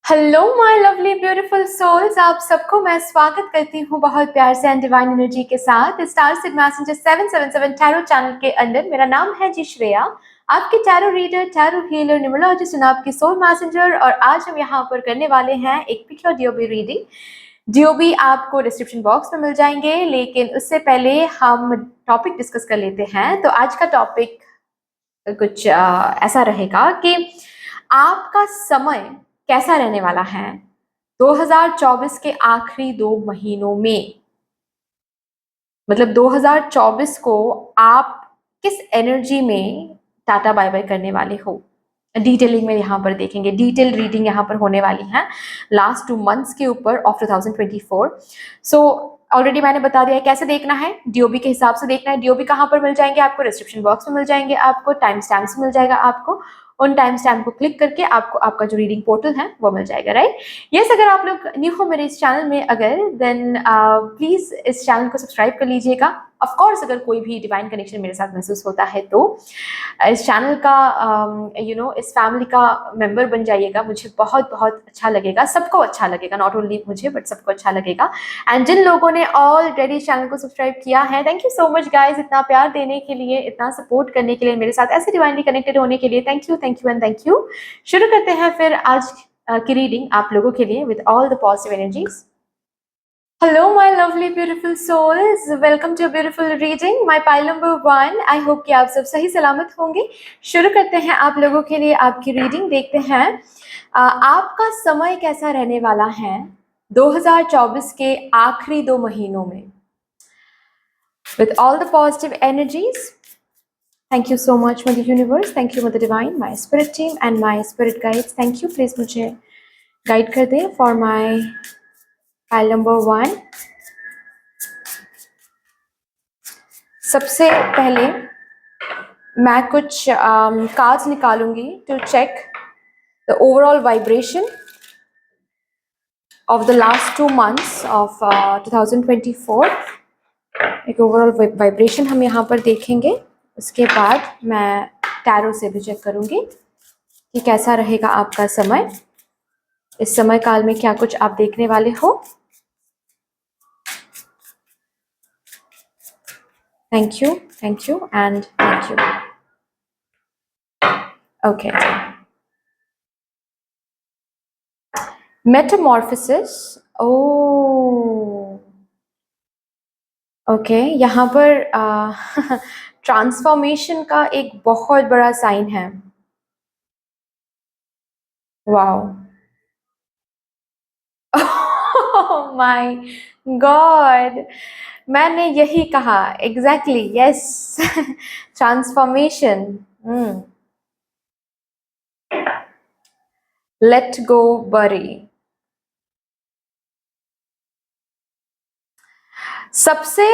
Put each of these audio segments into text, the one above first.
Hello my lovely beautiful souls, आप सबको मैं स्वागत करती हूँ बहुत प्यार से एंड डिवाइन एनर्जी के साथ star seed messenger 777 tarot channel के अंदर। मेरा नाम है जी श्रेया, आपके tarot reader, tarot healer, numerologist और आपकी सोल मैसेंजर। और आज हम यहाँ पर करने वाले हैं एक पिक्चर डीओबी रीडिंग। डीओबी आपको डिस्क्रिप्शन बॉक्स में मिल जाएंगे, लेकिन उससे पहले हम टॉपिक डिस्कस कर लेते हैं। तो आज का टॉपिक कुछ ऐसा रहेगा कि आपका समय कैसा रहने वाला है 2024 के आखिरी 2 महीनों में। मतलब 2024 को आप किस एनर्जी में टाटा बाय बाय करने वाले हो, डिटेलिंग में यहाँ पर देखेंगे। डिटेल रीडिंग यहाँ पर होने वाली है लास्ट 2 मंथ्स के ऊपर ऑफ 2024। सो ऑलरेडी मैंने बता दिया है कैसे देखना है, डीओबी के हिसाब से देखना है। डीओबी कहाँ पर मिल जाएंगे आपको, डिस्क्रिप्शन बॉक्स में मिल जाएंगे, आपको टाइम स्टैम्प्स मिल जाएगा। आपको उन टाइम स्टैम्प को क्लिक करके आपको आपका जो रीडिंग पोर्टल है वो मिल जाएगा, राइट। यस, अगर आप लोग न्यू हो मेरे इस चैनल में अगर, देन प्लीज इस चैनल को सब्सक्राइब कर लीजिएगा। ऑफ कोर्स अगर कोई भी डिवाइन कनेक्शन मेरे साथ महसूस होता है तो इस चैनल का इस फैमिली का मेंबर बन जाइएगा। मुझे बहुत बहुत अच्छा लगेगा, सबको अच्छा लगेगा, नॉट ओनली मुझे बट सबको अच्छा लगेगा। एंड जिन लोगों ने ऑलरेडी चैनल को सब्सक्राइब किया है, thank you so much guys, इतना प्यार देने के लिए, इतना सपोर्ट करने के लिए, मेरे साथ ऐसे डिवाइनली कनेक्टेड होने के लिए thank you and thank you. शुरू करते हैं फिर आज की रीडिंग आप लोगों के लिए with all the positive energies. Hello, my lovely beautiful souls. Welcome to a beautiful reading. My pile number 1. I hope कि आप सब सही सलामत होंगे। शुरू करते हैं आप लोगों के लिए आपकी रीडिंग। देखते हैं आपका समय कैसा रहने वाला है 2024 के आखिरी 2 महीनों में। With all the positive energies. Thank you so much, Mother Universe. Thank you, Mother Divine, my spirit team and my spirit guides. Thank you. Please मुझे guide कर दें for my pile number 1. सबसे पहले मैं कुछ कार्ड्स निकालूंगी to check the overall vibration of the last 2 months of 2024। एक overall vibration हम यहाँ पर देखेंगे, उसके बाद मैं टैरो से भी चेक करूंगी कि कैसा रहेगा आपका समय, इस समय काल में क्या कुछ आप देखने वाले हो। Thank you and thank you. Okay, Metamorphosis. Okay, यहाँ पर ट्रांसफॉर्मेशन का एक बहुत बड़ा साइन है। वाओ, माय गॉड, मैंने यही कहा exactly, yes. Transformation, let go, बरी। सबसे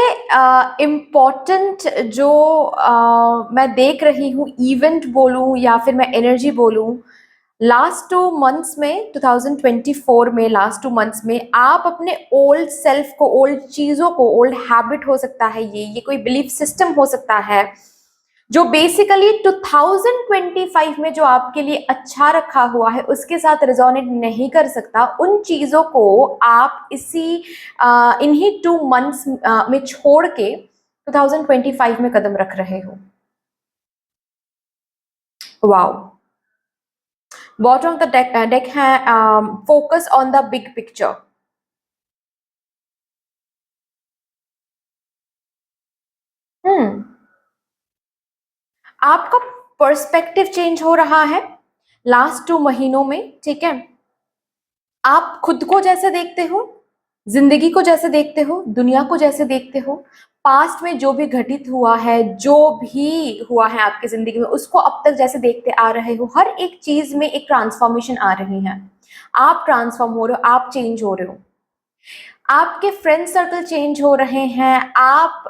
इम्पॉर्टेंट जो मैं देख रही हूँ, इवेंट बोलूँ या फिर मैं एनर्जी बोलूँ, लास्ट 2 मंथ्स में 2024 में लास्ट 2 मंथ्स में आप अपने ओल्ड सेल्फ को, ओल्ड चीज़ों को, ओल्ड हैबिट हो सकता है, ये कोई बिलीफ सिस्टम हो सकता है जो बेसिकली 2025 में जो आपके लिए अच्छा रखा हुआ है उसके साथ रिजोनेट नहीं कर सकता। उन चीज़ों को आप इन्हीं 2 मंथ्स में छोड़ के 2025 में कदम रख रहे हो। Wow, bottom of the deck है focus on the big picture. आपका पर्सपेक्टिव चेंज हो रहा है लास्ट 2 महीनों में, ठीक है। आप खुद को जैसे देखते हो, जिंदगी को जैसे देखते हो, दुनिया को जैसे देखते हो, पास्ट में जो भी घटित हुआ है, जो भी हुआ है आपकी जिंदगी में, उसको अब तक जैसे देखते आ रहे हो, हर एक चीज में एक ट्रांसफॉर्मेशन आ रही है। आप ट्रांसफॉर्म हो रहे हो, आप चेंज हो रहे हो, आपके फ्रेंड सर्कल चेंज हो रहे हैं, आप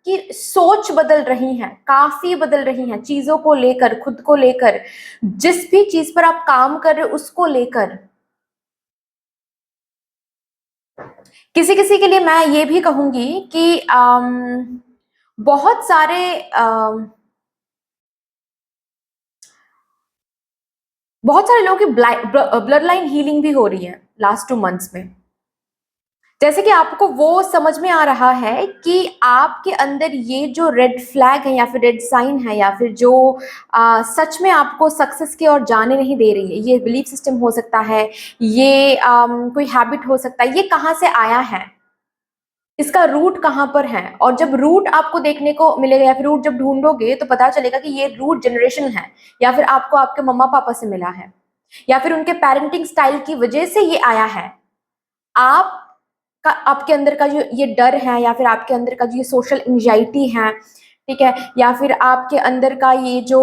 की सोच बदल रही है, काफी बदल रही है चीजों को लेकर, खुद को लेकर, जिस भी चीज पर आप काम कर रहे हो उसको लेकर। किसी किसी के लिए मैं ये भी कहूंगी कि बहुत सारे बहुत सारे लोगों की ब्लड लाइन हीलिंग भी हो रही है लास्ट 2 मंथ्स में। जैसे कि आपको वो समझ में आ रहा है कि आपके अंदर ये जो रेड फ्लैग है या फिर रेड साइन है या फिर जो सच में आपको सक्सेस की ओर जाने नहीं दे रही है, ये बिलीफ सिस्टम हो सकता है, ये कोई हैबिट हो सकता है, ये कहाँ से आया है, इसका रूट कहाँ पर है। और जब रूट आपको देखने को मिलेगा या फिर रूट जब ढूंढोगे तो पता चलेगा कि ये रूट जनरेशन है, या फिर आपको आपके मम्मा पापा से मिला है, या फिर उनके पेरेंटिंग स्टाइल की वजह से ये आया है। आप का आपके अंदर का जो ये डर है या फिर आपके अंदर का जो ये सोशल एंजाइटी है, ठीक है, या फिर आपके अंदर का ये जो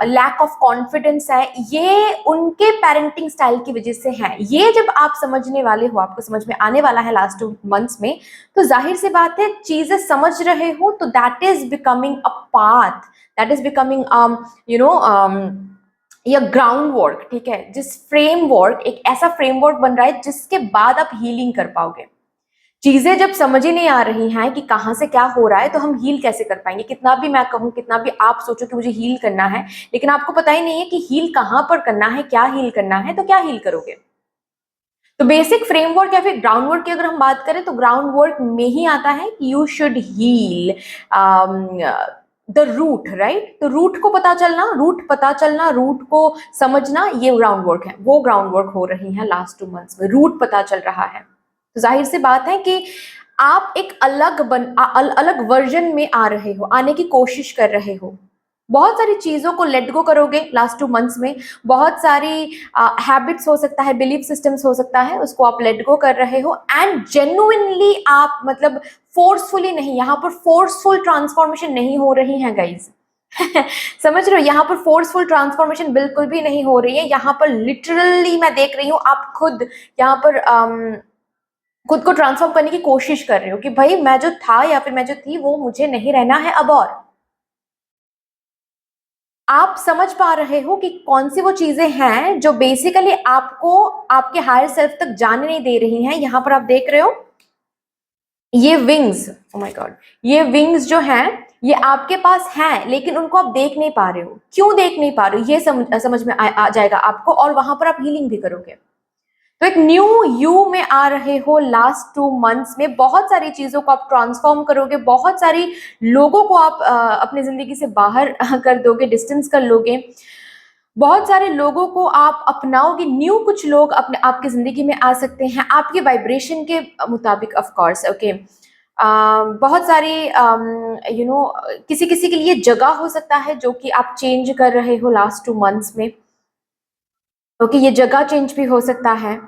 लैक ऑफ कॉन्फिडेंस है, ये उनके पेरेंटिंग स्टाइल की वजह से है। ये जब आप समझने वाले हो, आपको समझ में आने वाला है लास्ट 2 मंथ्स में, तो जाहिर सी बात है चीजें समझ रहे हो तो that is becoming a path, that is becoming you know या ग्राउंड वर्क, ठीक है, जिस फ्रेमवर्क, एक ऐसा फ्रेमवर्क बन रहा है जिसके बाद आप हीलिंग कर पाओगे। चीजें जब समझ ही नहीं आ रही हैं कि कहाँ से क्या हो रहा है तो हम हील कैसे कर पाएंगे। कितना भी मैं कहूँ, कितना भी आप सोचो कि मुझे हील करना है, लेकिन आपको पता ही नहीं है कि हील कहाँ पर करना है, क्या हील करना है, तो क्या हील करोगे। तो बेसिक फ्रेमवर्क या फिर ग्राउंड वर्क की अगर हम बात करें तो ग्राउंड वर्क में ही आता है कि you should heal the root, right. तो रूट को पता चलना, रूट पता चलना, रूट को समझना, ये ग्राउंड वर्क है। वो ग्राउंड वर्क हो रही है लास्ट 2 मंथ्स में, रूट पता चल रहा है। तो जाहिर सी बात है कि आप एक अलग वर्जन में आ रहे हो, आने की कोशिश कर रहे हो। बहुत सारी चीजों को लेट गो करोगे लास्ट 2 मंथ्स में। बहुत सारी हैबिट्स हो सकता है, बिलीफ सिस्टम्स हो सकता है, उसको आप लेट गो कर रहे हो एंड जेन्युइनली आप, मतलब फोर्सफुली नहीं, यहाँ पर फोर्सफुल ट्रांसफॉर्मेशन नहीं हो रही है गाइज। समझ रहे हो, यहाँ पर फोर्सफुल ट्रांसफॉर्मेशन बिल्कुल भी नहीं हो रही है। यहाँ पर लिटरली मैं देख रही हूँ आप खुद यहाँ पर खुद को ट्रांसफॉर्म करने की कोशिश कर रहे हो कि भाई मैं जो था या फिर मैं जो थी वो मुझे नहीं रहना है अब। और आप समझ पा रहे हो कि कौन सी वो चीजें हैं जो बेसिकली आपको आपके हायर सेल्फ तक जाने नहीं दे रही हैं। यहां पर आप देख रहे हो ये विंग्स, ओ माय गॉड, ये विंग्स जो हैं ये आपके पास हैं, लेकिन उनको आप देख नहीं पा रहे हो। क्यों देख नहीं पा रहे हो, ये समझ में आ जाएगा आपको, और वहां पर आप हीलिंग भी करोगे। तो एक न्यू यू में आ रहे हो लास्ट 2 मंथ्स में। बहुत सारी चीजों को आप ट्रांसफॉर्म करोगे, बहुत सारी लोगों को आप अपनी जिंदगी से बाहर कर दोगे, डिस्टेंस कर लोगे। बहुत सारे लोगों को आप अपनाओगे, न्यू कुछ लोग अपने आपकी जिंदगी में आ सकते हैं आपके वाइब्रेशन के मुताबिक, ऑफ कोर्स, ओके। बहुत सारी किसी किसी के लिए जगह हो सकता है जो कि आप चेंज कर रहे हो लास्ट 2 मंथ्स में, ओके। ये जगह चेंज भी हो सकता है।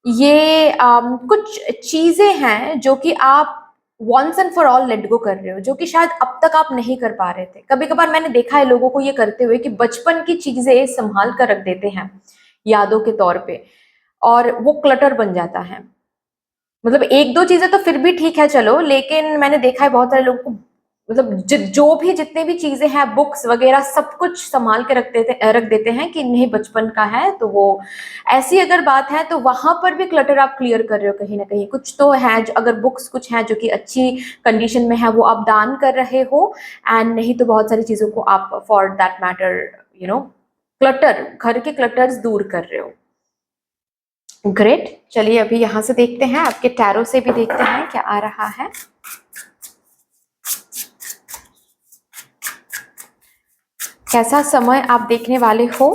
ये कुछ चीजें हैं जो कि आप once and for all let go कर रहे हो, जो कि शायद अब तक आप नहीं कर पा रहे थे। कभी कभार मैंने देखा है लोगों को ये करते हुए कि बचपन की चीजें संभाल कर रख देते हैं यादों के तौर पे, और वो क्लटर बन जाता है। मतलब एक दो चीजें तो फिर भी ठीक है चलो, लेकिन मैंने देखा है बहुत सारे लोगों को, मतलब जो भी जितने भी चीजें हैं, बुक्स वगैरह, सब कुछ संभाल के रख देते हैं कि नहीं बचपन का है तो वो ऐसी अगर बात है तो वहां पर भी क्लटर आप क्लियर कर रहे हो कहीं ना कहीं। कुछ तो है जो, अगर बुक्स कुछ है जो कि अच्छी कंडीशन में है, वो आप दान कर रहे हो, एंड नहीं तो बहुत सारी चीजों को आप फॉर दैट मैटर क्लटर, घर के क्लटर्स दूर कर रहे हो। ग्रेट। चलिए अभी यहां से देखते हैं, आपके टैरो से भी देखते हैं क्या आ रहा है। कैसा समय आप देखने वाले हो।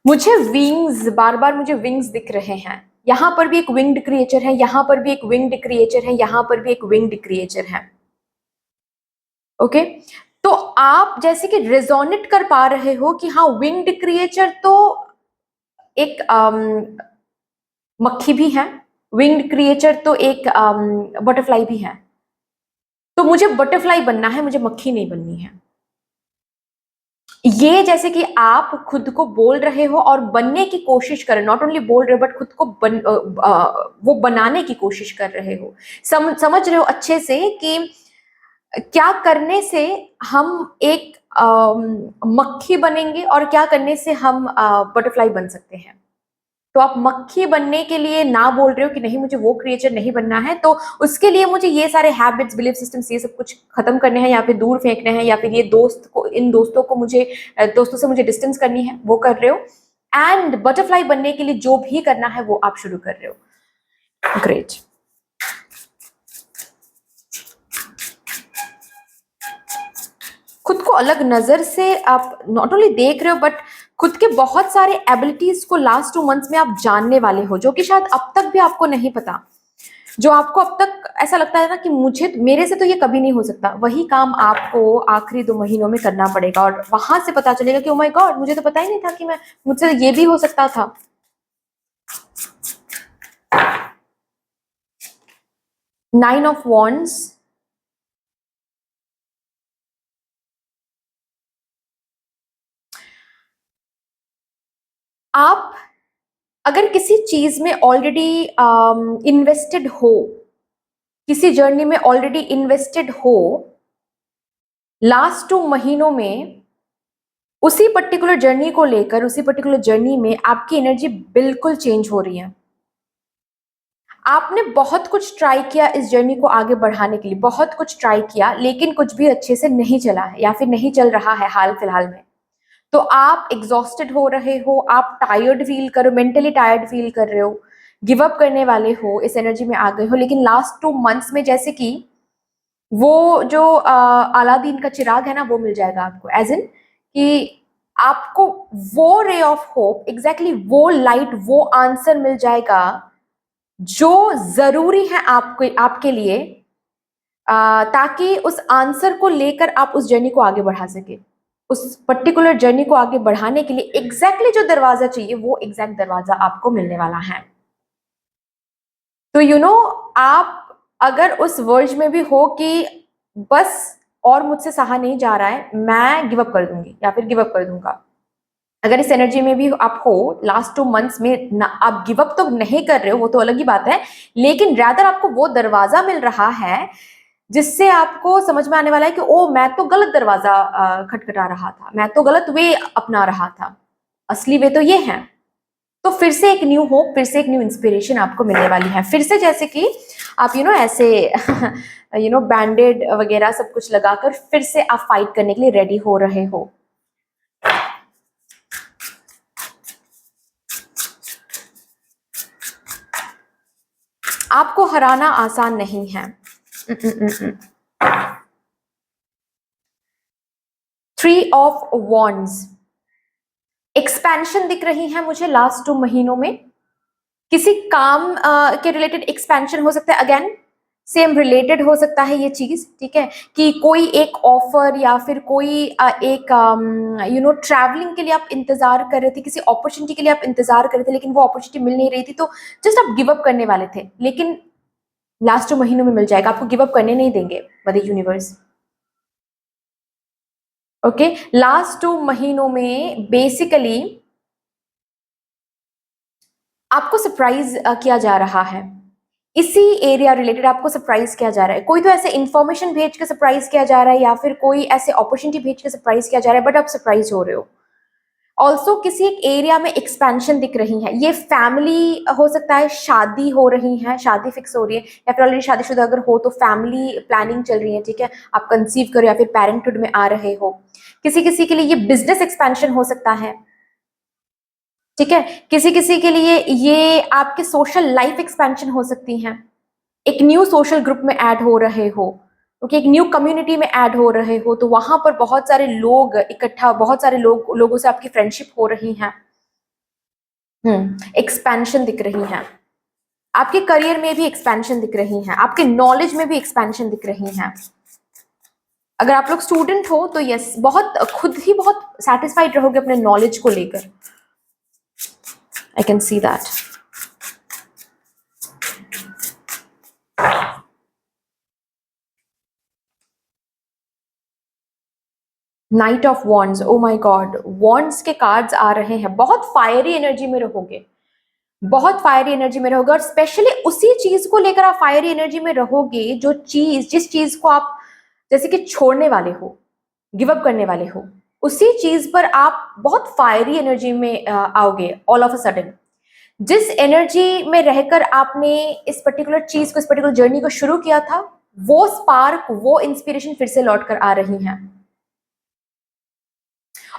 मुझे विंग्स, बार बार मुझे विंग्स दिख रहे हैं। यहां पर भी एक विंग्ड क्रिएचर है, यहां पर भी एक विंग्ड क्रिएचर है, यहां पर भी एक विंग्ड क्रिएचर है, ओके। तो आप जैसे कि रिजोनेट कर पा रहे हो कि हाँ, विंग्ड क्रिएचर तो एक मक्खी भी है, विंग्ड क्रिएचर तो एक बटरफ्लाई भी है। तो मुझे बटरफ्लाई बनना है, मुझे मक्खी नहीं बननी है। ये जैसे कि आप खुद को बोल रहे हो और बनने की कोशिश कर रहे हो, नॉट ओनली बोल रहे हो बट खुद को वो बनाने की कोशिश कर रहे हो। समझ रहे हो अच्छे से कि क्या करने से हम एक मक्खी बनेंगे और क्या करने से हम बटरफ्लाई बन सकते हैं। तो आप मक्खी बनने के लिए ना बोल रहे हो कि नहीं मुझे वो क्रिएचर नहीं बनना है, तो उसके लिए मुझे ये सारे हैबिट्स, बिलीफ सिस्टम्स, ये सब कुछ खत्म करने हैं या फिर दूर फेंकने हैं, या फिर ये इन दोस्तों को मुझे, दोस्तों से मुझे डिस्टेंस करनी है, वो कर रहे हो। एंड बटरफ्लाई बनने के लिए जो भी करना है वो आप शुरू कर रहे हो। ग्रेट। खुद को अलग नजर से आप नॉट ओनली देख रहे हो, बट खुद के बहुत सारे एबिलिटीज को लास्ट 2 मंथ्स में आप जानने वाले हो, जो कि शायद अब तक भी आपको नहीं पता। जो आपको अब तक ऐसा लगता है ना कि मेरे से तो ये कभी नहीं हो सकता, वही काम आपको आखिरी 2 महीनों में करना पड़ेगा, और वहां से पता चलेगा कि ओ माय गॉड, मुझे तो पता ही नहीं था कि मुझसे ये भी हो सकता था। नाइन ऑफ वॉन्ड्स, आप अगर किसी चीज में ऑलरेडी इन्वेस्टेड हो, किसी जर्नी में ऑलरेडी इन्वेस्टेड हो, लास्ट 2 महीनों में उसी पर्टिकुलर जर्नी को लेकर, उसी पर्टिकुलर जर्नी में आपकी एनर्जी बिल्कुल चेंज हो रही है। आपने बहुत कुछ ट्राई किया इस जर्नी को आगे बढ़ाने के लिए, बहुत कुछ ट्राई किया, लेकिन कुछ भी अच्छे से नहीं चला है या फिर नहीं चल रहा है हाल फिलहाल में। तो आप एग्जॉस्टेड हो रहे हो, आप टायर्ड फील कर रहे हो, मेंटली टायर्ड फील कर रहे हो, गिव अप करने वाले हो, इस एनर्जी में आ गए हो। लेकिन लास्ट 2 मंथ्स में जैसे कि वो जो अलादीन का चिराग है ना, वो मिल जाएगा आपको, एज इन कि आपको वो रे ऑफ होप, एग्जैक्टली वो लाइट, वो आंसर मिल जाएगा जो जरूरी है आपके लिए, ताकि उस आंसर को लेकर आप उस जर्नी को आगे बढ़ा सके। उस पर्टिकुलर जर्नी को आगे बढ़ाने के लिए एग्जैक्टली जो दरवाजा चाहिए, वो एग्जैक्ट दरवाजा आपको मिलने वाला है। तो आप अगर उस वर्ज में भी हो कि बस और मुझसे सहा नहीं जा रहा है, मैं गिव अप कर दूंगी या फिर गिव अप कर दूंगा, अगर इस एनर्जी में भी आप हो लास्ट 2 मंथ्स में ना, आप गिव अप तो नहीं कर रहे हो, वो तो अलग ही बात है, लेकिन रैदर आपको वो दरवाजा मिल रहा है जिससे आपको समझ में आने वाला है कि ओ, मैं तो गलत दरवाजा खटखटा रहा था, मैं तो गलत वे अपना रहा था, असली वे तो ये है। तो फिर से एक न्यू होप, फिर से एक न्यू इंस्पिरेशन आपको मिलने वाली है। फिर से जैसे कि आप ऐसे बैंडेड वगैरह सब कुछ लगाकर फिर से आप फाइट करने के लिए रेडी हो रहे हो। आपको हराना आसान नहीं है। 3 ऑफ वॉन्ड्स, एक्सपेंशन दिख रही है मुझे लास्ट 2 महीनों में। किसी काम के रिलेटेड एक्सपेंशन हो सकता है, अगेन सेम रिलेटेड हो सकता है ये चीज, ठीक है, कि कोई एक ऑफर या फिर कोई एक ट्रैवलिंग के लिए आप इंतजार कर रहे थे, किसी अपॉर्चुनिटी के लिए आप इंतजार कर रहे थे, लेकिन वो अपॉर्चुनिटी मिल नहीं रही थी, तो जस्ट आप गिव अप करने वाले थे, लेकिन लास्ट 2 महीनों में मिल जाएगा। आपको गिव अप करने नहीं देंगे मदर यूनिवर्स। ओके, लास्ट 2 महीनों में बेसिकली आपको सरप्राइज किया जा रहा है, इसी एरिया रिलेटेड आपको सरप्राइज किया जा रहा है। कोई तो ऐसे इंफॉर्मेशन भेज के सरप्राइज किया जा रहा है, या फिर कोई ऐसे अपॉर्चुनिटी भेज के सरप्राइज किया जा रहा है, बट आप सरप्राइज हो रहे हो। ऑल्सो किसी एक एरिया में एक्सपेंशन दिख रही है, ये फैमिली हो सकता है, शादी हो रही है, शादी फिक्स हो रही है, या फिर ऑलरेडी शादीशुदा अगर हो तो फैमिली प्लानिंग चल रही है, ठीक है, आप कंसीव करो या फिर पेरेंटहुड में आ रहे हो। किसी किसी के लिए ये बिजनेस एक्सपेंशन हो सकता है, ठीक है, किसी किसी के लिए ये आपके सोशल लाइफ एक्सपेंशन हो सकती हैं, एक न्यू सोशल ग्रुप में ऐड हो रहे हो, ओके, एक न्यू कम्युनिटी में ऐड हो रहे हो, तो वहां पर बहुत सारे लोग इकट्ठा, बहुत सारे लोगों से आपकी फ्रेंडशिप हो रही है। एक्सपेंशन दिख रही है, आपके करियर में भी एक्सपेंशन दिख रही है, आपके नॉलेज में भी एक्सपेंशन दिख रही है। अगर आप लोग स्टूडेंट हो तो यस, बहुत खुद ही बहुत सेटिस्फाइड रहोगे अपने नॉलेज को लेकर, I can see that. Night of wands, O my God, wands के कार्ड्स आ रहे हैं, बहुत फायरी एनर्जी में रहोगे, बहुत फायरी एनर्जी में रहोगे, और स्पेशली उसी चीज को लेकर आप फायरी एनर्जी में रहोगे जिस चीज को आप जैसे कि छोड़ने वाले हो, गिव अप करने वाले हो, उसी चीज पर आप बहुत फायरी एनर्जी में आओगे ऑल ऑफ अ सडन। जिस एनर्जी में रहकर आपने इस पर्टिकुलर चीज को, इस पर्टिकुलर जर्नी को शुरू किया था, वो स्पार्क, वो इंस्पिरेशन फिर से लौट कर आ रही है।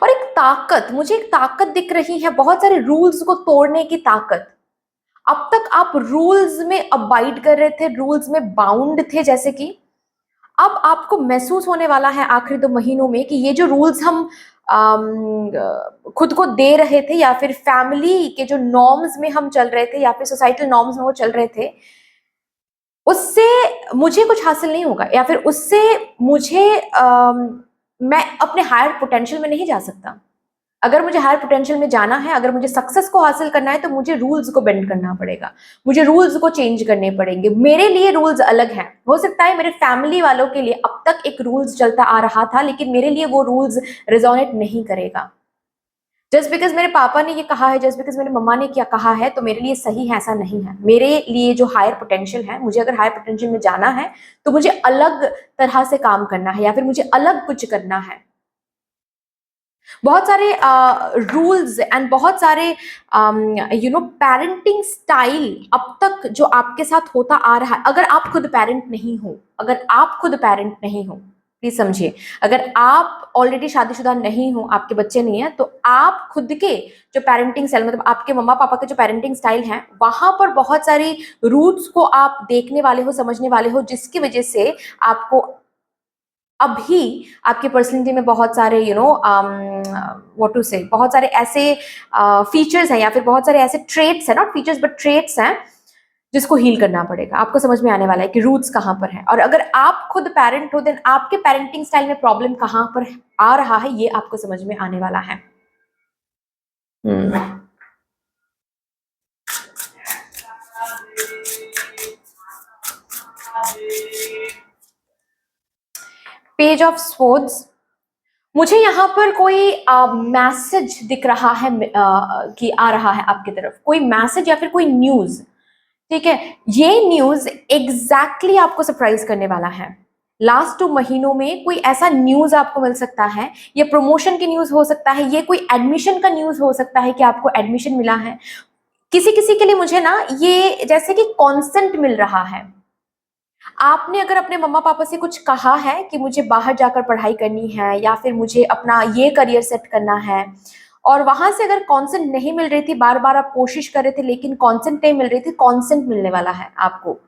और एक ताकत, मुझे एक ताकत दिख रही है, बहुत सारे रूल्स को तोड़ने की ताकत। अब तक आप रूल्स में अबाइड कर रहे थे, रूल्स में बाउंड थे, जैसे कि अब आपको महसूस होने वाला है आखिरी 2 महीनों में कि ये जो रूल्स हम खुद को दे रहे थे, या फिर फैमिली के जो नॉर्म्स में हम चल रहे थे, या फिर सोसाइटल नॉर्म्स में वो चल रहे थे, उससे मुझे कुछ हासिल नहीं होगा, या फिर उससे मुझे मैं अपने हायर पोटेंशियल में नहीं जा सकता। अगर मुझे हायर पोटेंशियल में जाना है, अगर मुझे सक्सेस को हासिल करना है, तो मुझे रूल्स को बेंड करना पड़ेगा, मुझे रूल्स को चेंज करने पड़ेंगे। मेरे लिए रूल्स अलग हैं, हो सकता है मेरे फैमिली वालों के लिए अब तक एक रूल्स चलता आ रहा था, लेकिन मेरे लिए वो रूल्स रिजोनेट नहीं करेगा। जस्ट बिकॉज मेरे पापा ने ये कहा है, जस्ट बिकॉज मेरे मम्मा ने क्या कहा है, तो मेरे लिए सही है, ऐसा नहीं है। मेरे लिए जो हायर पोटेंशियल है, मुझे अगर हायर पोटेंशियल में जाना है, तो मुझे अलग तरह से काम करना है, या फिर मुझे अलग कुछ करना है। बहुत सारे रूल्स एंड बहुत सारे पेरेंटिंग स्टाइल अब तक जो आपके साथ होता आ रहा है, अगर आप खुद पेरेंट नहीं हो, अगर आप खुद पेरेंट नहीं हो, प्लीज समझिए, अगर आप ऑलरेडी शादीशुदा नहीं हो, आपके बच्चे नहीं है, तो आप खुद के जो पेरेंटिंग स्टाइल, मतलब आपके मम्मा पापा के जो पेरेंटिंग स्टाइल है, वहां पर बहुत सारी रूट्स को आप देखने वाले हो, समझने वाले हो, जिसकी वजह से आपको अभी आपकी पर्सनैलिटी में बहुत सारे व्हाट टू से, बहुत सारे ऐसे फीचर्स हैं, या फिर बहुत सारे ऐसे ट्रेट्स हैं, नॉट फीचर्स बट ट्रेट्स हैं, जिसको हील करना पड़ेगा। आपको समझ में आने वाला है कि रूट्स कहाँ पर है, और अगर आप खुद पेरेंट हो, देन आपके पेरेंटिंग स्टाइल में प्रॉब्लम कहाँ पर आ रहा है, ये आपको समझ में आने वाला है। पेज ऑफ स्वॉर्ड्स, मुझे यहाँ पर कोई मैसेज दिख रहा है, कि आ रहा है आपकी तरफ कोई मैसेज या फिर कोई न्यूज। ठीक है, ये न्यूज एग्जैक्टली आपको सरप्राइज करने वाला है। लास्ट 2 महीनों में कोई ऐसा न्यूज आपको मिल सकता है, ये प्रमोशन की न्यूज हो सकता है, ये कोई एडमिशन का न्यूज हो सकता है कि आपको एडमिशन मिला है। किसी किसी के लिए मुझे ना ये जैसे कि कॉन्सेंट मिल रहा है। आपने अगर अपने मम्मा पापा से कुछ कहा है कि मुझे बाहर जाकर पढ़ाई करनी है, या फिर मुझे अपना ये करियर सेट करना है, और वहां से अगर कॉन्सेंट नहीं मिल रही थी, बार बार आप कोशिश कर रहे थे लेकिन कॉन्सेंट नहीं मिल रही थी, कॉन्सेंट मिलने वाला है आपको।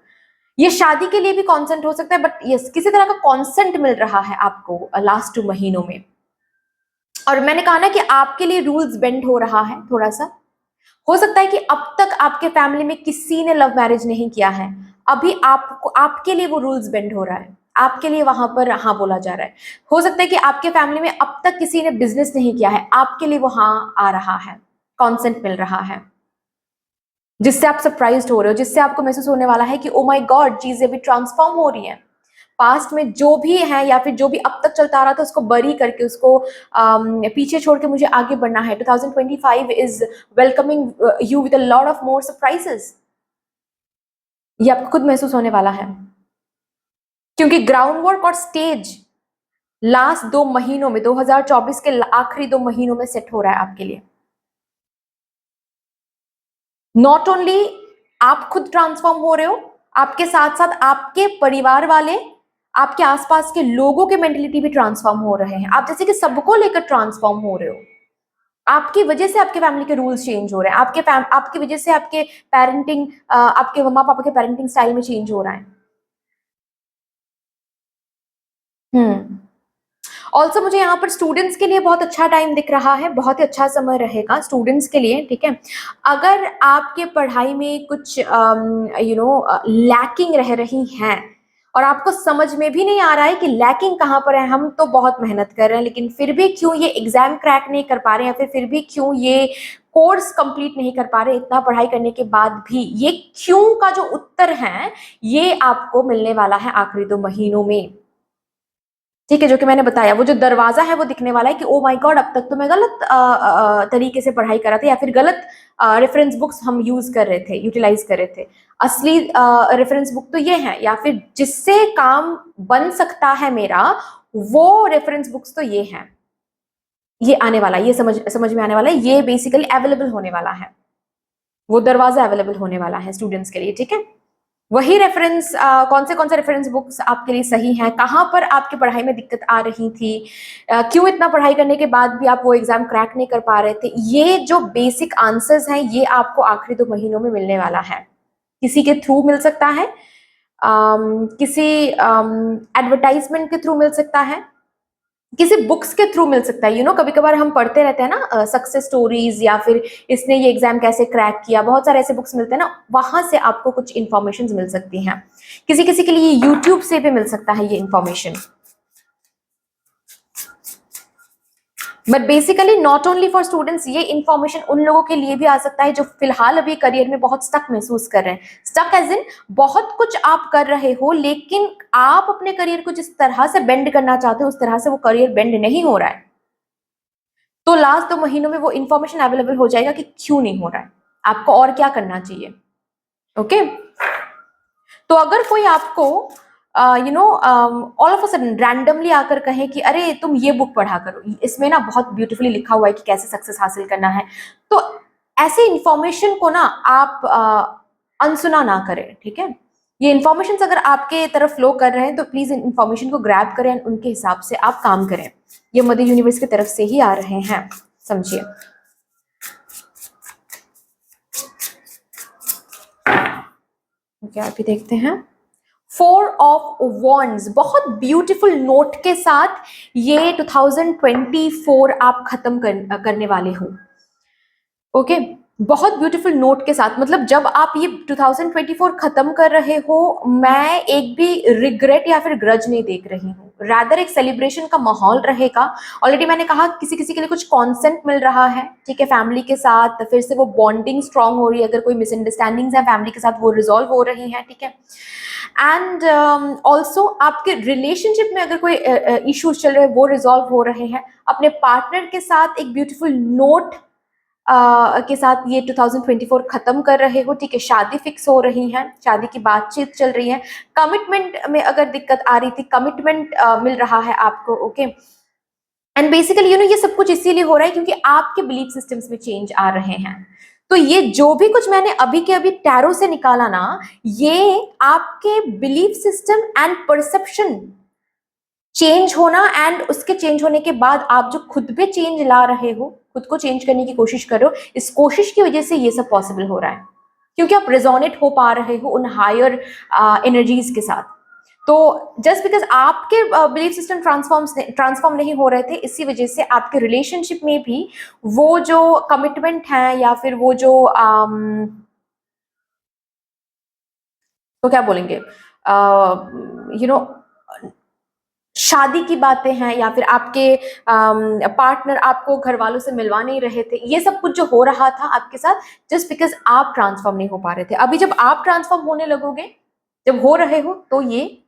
ये शादी के लिए भी कॉन्सेंट हो सकता है, बट यस, किसी तरह का कॉन्सेंट मिल रहा है आपको लास्ट 2 महीनों में। और मैंने कहा ना कि आपके लिए रूल्स बेंड हो रहा है थोड़ा सा। हो सकता है कि अब तक आपके फैमिली में किसी ने लव मैरिज नहीं किया है, अभी आपको, आपके लिए वो रूल्स बेंड हो रहा है, आपके लिए वहां पर हाँ बोला जा रहा है। हो सकता है कि आपके फैमिली में अब तक किसी ने बिजनेस नहीं किया है, आपके लिए वो हाँ आ रहा है, कॉन्सेंट मिल रहा है, जिससे आप सरप्राइज्ड हो रहे हो, जिससे आपको महसूस होने वाला है कि ओ माय गॉड, चीजें भी ट्रांसफॉर्म हो रही हैं। पास्ट में जो भी है, या फिर जो भी अब तक चलता आ रहा था, उसको बरी करके, उसको पीछे छोड़ के मुझे आगे बढ़ना है। 2025 is welcoming you with a lot of more surprises. ये आपको खुद महसूस होने वाला है, क्योंकि ग्राउंड वर्क और स्टेज लास्ट 2 महीनों में, 2024 के आखिरी 2 महीनों में सेट हो रहा है आपके लिए। नॉट ओनली आप खुद ट्रांसफॉर्म हो रहे हो, आपके साथ साथ आपके परिवार वाले, आपके आसपास के लोगों के मेंटेलिटी भी ट्रांसफॉर्म हो रहे हैं। आप जैसे कि सबको लेकर ट्रांसफॉर्म हो रहे हो। आपकी वजह से आपके फैमिली के रूल्स चेंज हो रहे हैं, आपकी वजह से आपके पेरेंटिंग, आपके मम्मा पापा के पेरेंटिंग स्टाइल में चेंज हो रहा है। ऑल्सो मुझे यहाँ पर स्टूडेंट्स के लिए बहुत अच्छा टाइम दिख रहा है, बहुत ही अच्छा समय रहेगा स्टूडेंट्स के लिए। ठीक है, अगर आपके पढ़ाई में कुछ लैकिंग रह रही हैं, और आपको समझ में भी नहीं आ रहा है कि लैकिंग कहाँ पर है, हम तो बहुत मेहनत कर रहे हैं लेकिन फिर भी क्यों ये एग्जाम क्रैक नहीं कर पा रहे हैं, फिर भी क्यों ये कोर्स कंप्लीट नहीं कर पा रहे, इतना पढ़ाई करने के बाद भी, ये क्यों का जो उत्तर है, ये आपको मिलने वाला है आखिरी 2 महीनों में। ठीक है, जो कि मैंने बताया, वो जो दरवाजा है वो दिखने वाला है कि ओ माय गॉड, अब तक तो मैं गलत तरीके से पढ़ाई कर रहा था, या फिर गलत रेफरेंस बुक्स हम यूज कर रहे थे, यूटिलाइज कर रहे थे। असली रेफरेंस बुक तो ये है, या फिर जिससे काम बन सकता है मेरा, वो रेफरेंस बुक्स तो ये है। ये आने वाला है, ये समझ में आने वाला है, ये बेसिकली अवेलेबल होने वाला है। वो दरवाजा अवेलेबल होने वाला है स्टूडेंट्स के लिए, ठीक है। वही रेफरेंस, कौन से रेफरेंस बुक्स आपके लिए सही हैं, कहाँ पर आपकी पढ़ाई में दिक्कत आ रही थी, क्यों इतना पढ़ाई करने के बाद भी आप वो एग्जाम क्रैक नहीं कर पा रहे थे, ये जो बेसिक आंसर्स हैं ये आपको आखिरी 2 महीनों में मिलने वाला है। किसी के थ्रू मिल सकता है, किसी एडवर्टाइजमेंट के थ्रू मिल सकता है, किसी बुक्स के थ्रू मिल सकता है। कभी कभार हम पढ़ते रहते हैं ना सक्सेस स्टोरीज, या फिर इसने ये एग्जाम कैसे क्रैक किया, बहुत सारे ऐसे बुक्स मिलते हैं ना, वहां से आपको कुछ इन्फॉर्मेशन मिल सकती हैं। किसी किसी के लिए यूट्यूब से भी मिल सकता है ये information. But basically not only for students, ये इन्फॉर्मेशन उन लोगों के लिए भी आ सकता है जो फिलहाल अभी करियर में बहुत स्टक महसूस कर रहे हैं। स्टक एज इन बहुत कुछ आप कर रहे हो, लेकिन आप अपने करियर को जिस तरह से बेंड करना चाहते हो उस तरह से वो करियर बेंड नहीं हो रहा है। तो लास्ट 2 महीनों में वो इन्फॉर्मेशन अवेलेबल हो जाएगा कि क्यों नहीं हो रहा है, आपको और क्या करना चाहिए। ओके तो अगर कोई आपको all of a sudden randomly आकर कहे कि अरे तुम ये बुक पढ़ा करो, इसमें ना बहुत ब्यूटीफुली लिखा हुआ है कि कैसे सक्सेस हासिल करना है, तो ऐसे इंफॉर्मेशन को ना आप अनसुना ना करें, ठीक है। ये इन्फॉर्मेशन अगर आपके तरफ फ्लो कर रहे हैं तो प्लीज इन इन्फॉर्मेशन को ग्रैब करें, उनके हिसाब से आप काम करें। ये मदर यूनिवर्स की तरफ से ही आ रहे हैं, समझिए। क्या अभी देखते हैं 4 ऑफ वॉन्ड्स, बहुत ब्यूटीफुल नोट के साथ ये 2024 आप खत्म करने वाले हो। ओके बहुत ब्यूटीफुल नोट के साथ, मतलब जब आप ये 2024 खत्म कर रहे हो, मैं एक भी रिग्रेट या फिर ग्रज नहीं देख रही हूँ, रादर एक सेलिब्रेशन का माहौल रहेगा। ऑलरेडी मैंने कहा किसी किसी के लिए कुछ कॉन्सेंट मिल रहा है, ठीक है, फैमिली के साथ फिर से वो बॉन्डिंग स्ट्रांग हो रही है। अगर कोई मिसअंडरस्टैंडिंग्स है फैमिली के साथ वो रिजॉल्व हो रही है, ठीक है। एंड ऑल्सो आपके रिलेशनशिप में अगर कोई इश्यूज चल रहे हैं वो रिजॉल्व हो रहे हैं। अपने पार्टनर के साथ एक ब्यूटीफुल नोट के साथ ये 2024 खत्म कर रहे हो, ठीक है। शादी फिक्स हो रही है, शादी की बातचीत चल रही है। कमिटमेंट में अगर दिक्कत आ रही थी, कमिटमेंट मिल रहा है आपको, ओके। एंड बेसिकली ये सब कुछ इसीलिए हो रहा है क्योंकि आपके बिलीफ सिस्टम्स में चेंज आ रहे हैं। तो ये जो भी कुछ मैंने अभी के अभी टैरो से निकाला ना, ये आपके belief system and perception change होना, एंड उसके चेंज होने के बाद आप जो खुद पे चेंज ला रहे हो, खुद को चेंज करने की कोशिश कर रहे हो, इस कोशिश की वजह से ये सब पॉसिबल हो रहा है, क्योंकि आप रेजोनेट हो पा रहे हो उन हायर एनर्जीज के साथ। तो जस्ट बिकॉज आपके बिलीफ सिस्टम ट्रांसफॉर्म नहीं हो रहे थे, इसी वजह से आपके रिलेशनशिप में भी वो जो कमिटमेंट है या फिर वो जो तो क्या बोलेंगे शादी की बातें हैं, या फिर आपके पार्टनर आपको घर वालों से मिलवा नहीं रहे थे, ये सब कुछ जो हो रहा था आपके साथ जस्ट बिकॉज आप ट्रांसफॉर्म नहीं हो पा रहे थे। अभी जब आप ट्रांसफॉर्म होने लगोगे, जब हो रहे हो, तो ये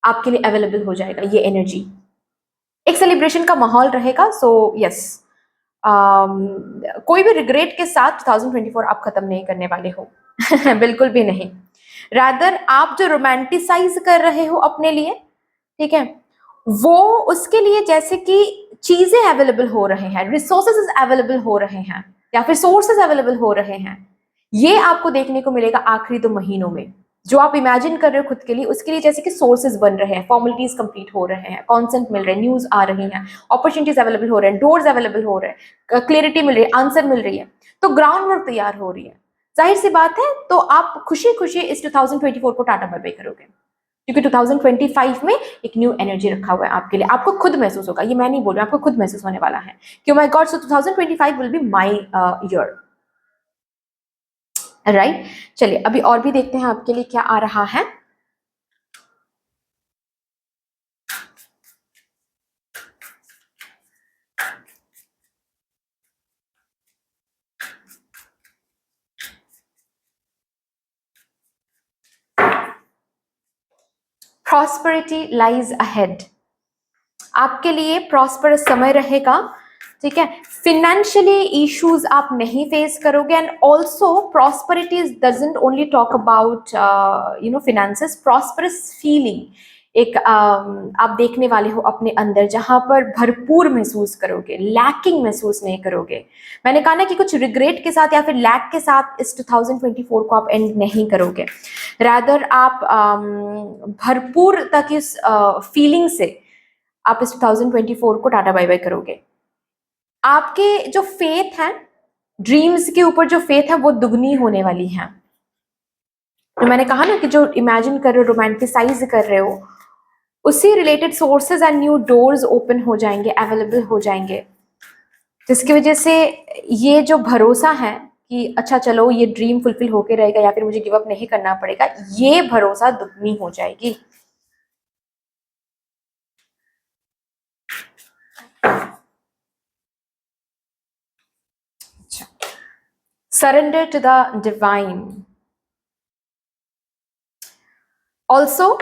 आपके लिए अवेलेबल हो जाएगा, ये एनर्जी। एक सेलिब्रेशन का माहौल रहेगा। सो यस, कोई भी रिग्रेट के साथ 2024 आप खत्म नहीं करने वाले हो बिल्कुल भी नहीं। रादर आप जो रोमांटिसाइज कर रहे हो अपने लिए, ठीक है, वो उसके लिए जैसे कि चीजें अवेलेबल हो रहे हैं, रिसोर्सेज अवेलेबल हो रहे हैं, या फिर सोर्सेज अवेलेबल हो रहे हैं, ये आपको देखने को मिलेगा आखिरी 2 महीनों में। जो आप इमेजिन कर रहे हो खुद के लिए, उसके लिए जैसे कि सोर्सेज बन रहे हैं, फॉर्मेलिटीज कंप्लीट हो रहे हैं, कॉन्सेंट मिल रहे हैं, न्यूज आ रही हैं, अपॉर्चुनिटीज अवेलेबल हो रहे हैं, डोर्स अवेलेबल हो रहे हैं, क्लियरिटी मिल रही है, आंसर मिल रही है, तो ग्राउंड वर्क तैयार हो रही है। जाहिर सी बात है, तो आप खुशी खुशी इस 2024 को टाटा बाय बाय करोगे, क्योंकि 2025 में एक न्यू एनर्जी रखा हुआ है आपके लिए। आपको खुद महसूस होगा, ये मैं नहीं बोल रही, आपको खुद महसूस होने वाला है कि my God, so 2025 will be my year, right. चलिए अभी और भी देखते हैं आपके लिए क्या आ रहा है। प्रॉस्पेरिटी लाइज अहेड, आपके लिए प्रॉस्परस समय रहेगा, ठीक है। फिनेंशियली इश्यूज आप नहीं फेस करोगे, and also prosperity doesn't only talk about finances, prosperous feeling, एक आप देखने वाले हो अपने अंदर जहां पर भरपूर महसूस करोगे, लैकिंग महसूस नहीं करोगे। मैंने कहा ना कि कुछ रिग्रेट के साथ या फिर लैक के साथ इस 2024 को आप एंड नहीं करोगे, रादर आप भरपूर तक इस फीलिंग से आप इस 2024 को टाटा बाय बाय करोगे। आपके जो फेथ है, ड्रीम्स के ऊपर जो फेथ है वो दुगनी होने वाली है। तो मैंने कहा ना कि जो इमेजिन कर रहे हो, रोमांटिसाइज कर रहे हो, उससे related sources and new doors open हो जाएंगे, अवेलेबल हो जाएंगे, जिसकी वजह से ये जो भरोसा है कि अच्छा चलो ये ड्रीम फुलफिल होके रहेगा या फिर मुझे गिव अप नहीं करना पड़ेगा, ये भरोसा दुगनी हो जाएगी। Surrender to the divine. Also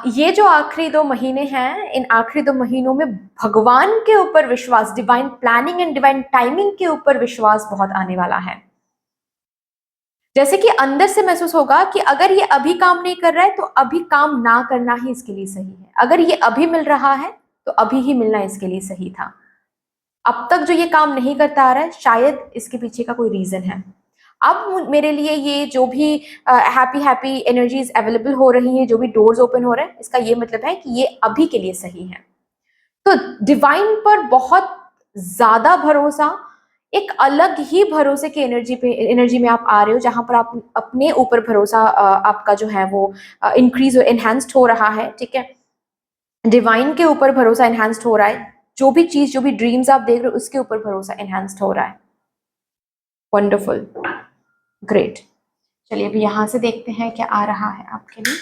ये जो आखिरी 2 महीने हैं, इन आखिरी 2 महीनों में भगवान के ऊपर विश्वास, divine planning and divine timing के ऊपर विश्वास बहुत आने वाला है। जैसे कि अंदर से महसूस होगा कि अगर ये अभी काम नहीं कर रहा है तो अभी काम ना करना ही इसके लिए सही है, अगर ये अभी मिल रहा है तो अभी ही मिलना इसके लिए सही था। अब तक जो ये काम नहीं करता आ रहा है, शायद इसके पीछे का कोई रीजन है। अब मेरे लिए ये जो भी हैप्पी हैप्पी एनर्जीज अवेलेबल हो रही हैं, जो भी डोर्स ओपन हो रहे हैं, इसका ये मतलब है कि ये अभी के लिए सही है। तो डिवाइन पर बहुत ज्यादा भरोसा, एक अलग ही भरोसे की एनर्जी में आप आ रहे हो, जहां पर आप अपने ऊपर भरोसा आपका जो है वो इंक्रीज एनहांस्ड हो रहा है। ठीक है, डिवाइन के ऊपर भरोसा एनहांस्ड हो रहा है, जो भी चीज, जो भी ड्रीम्स आप देख रहे हो उसके ऊपर भरोसा एनहांस्ड हो रहा है। Wonderful, great. चलिए अभी यहां से देखते हैं क्या आ रहा है आपके लिए।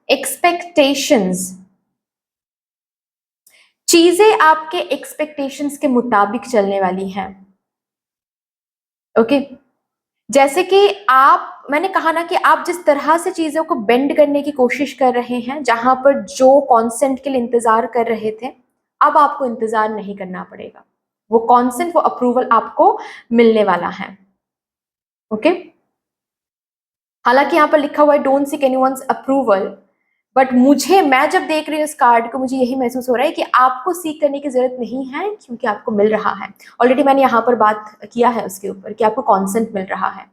एक्सपेक्टेशंस, चीजें आपके एक्सपेक्टेशंस के मुताबिक चलने वाली हैं। ओके, जैसे कि आप, मैंने कहा ना कि आप जिस तरह से चीजों को बेंड करने की कोशिश कर रहे हैं, जहां पर जो कॉन्सेंट के लिए इंतजार कर रहे थे, अब आपको इंतजार नहीं करना पड़ेगा। वो कॉन्सेंट, वो अप्रूवल आपको मिलने वाला है। ओके, हालांकि यहाँ पर लिखा हुआ है don't seek anyone's approval, but मैं जब देख रही हूँ इस कार्ड को, मुझे यही महसूस हो रहा है कि आपको सीख करने की जरूरत नहीं है, क्योंकि आपको मिल रहा है। ऑलरेडी मैंने यहाँ पर बात किया है उसके ऊपर कि आपको कॉन्सेंट मिल रहा है।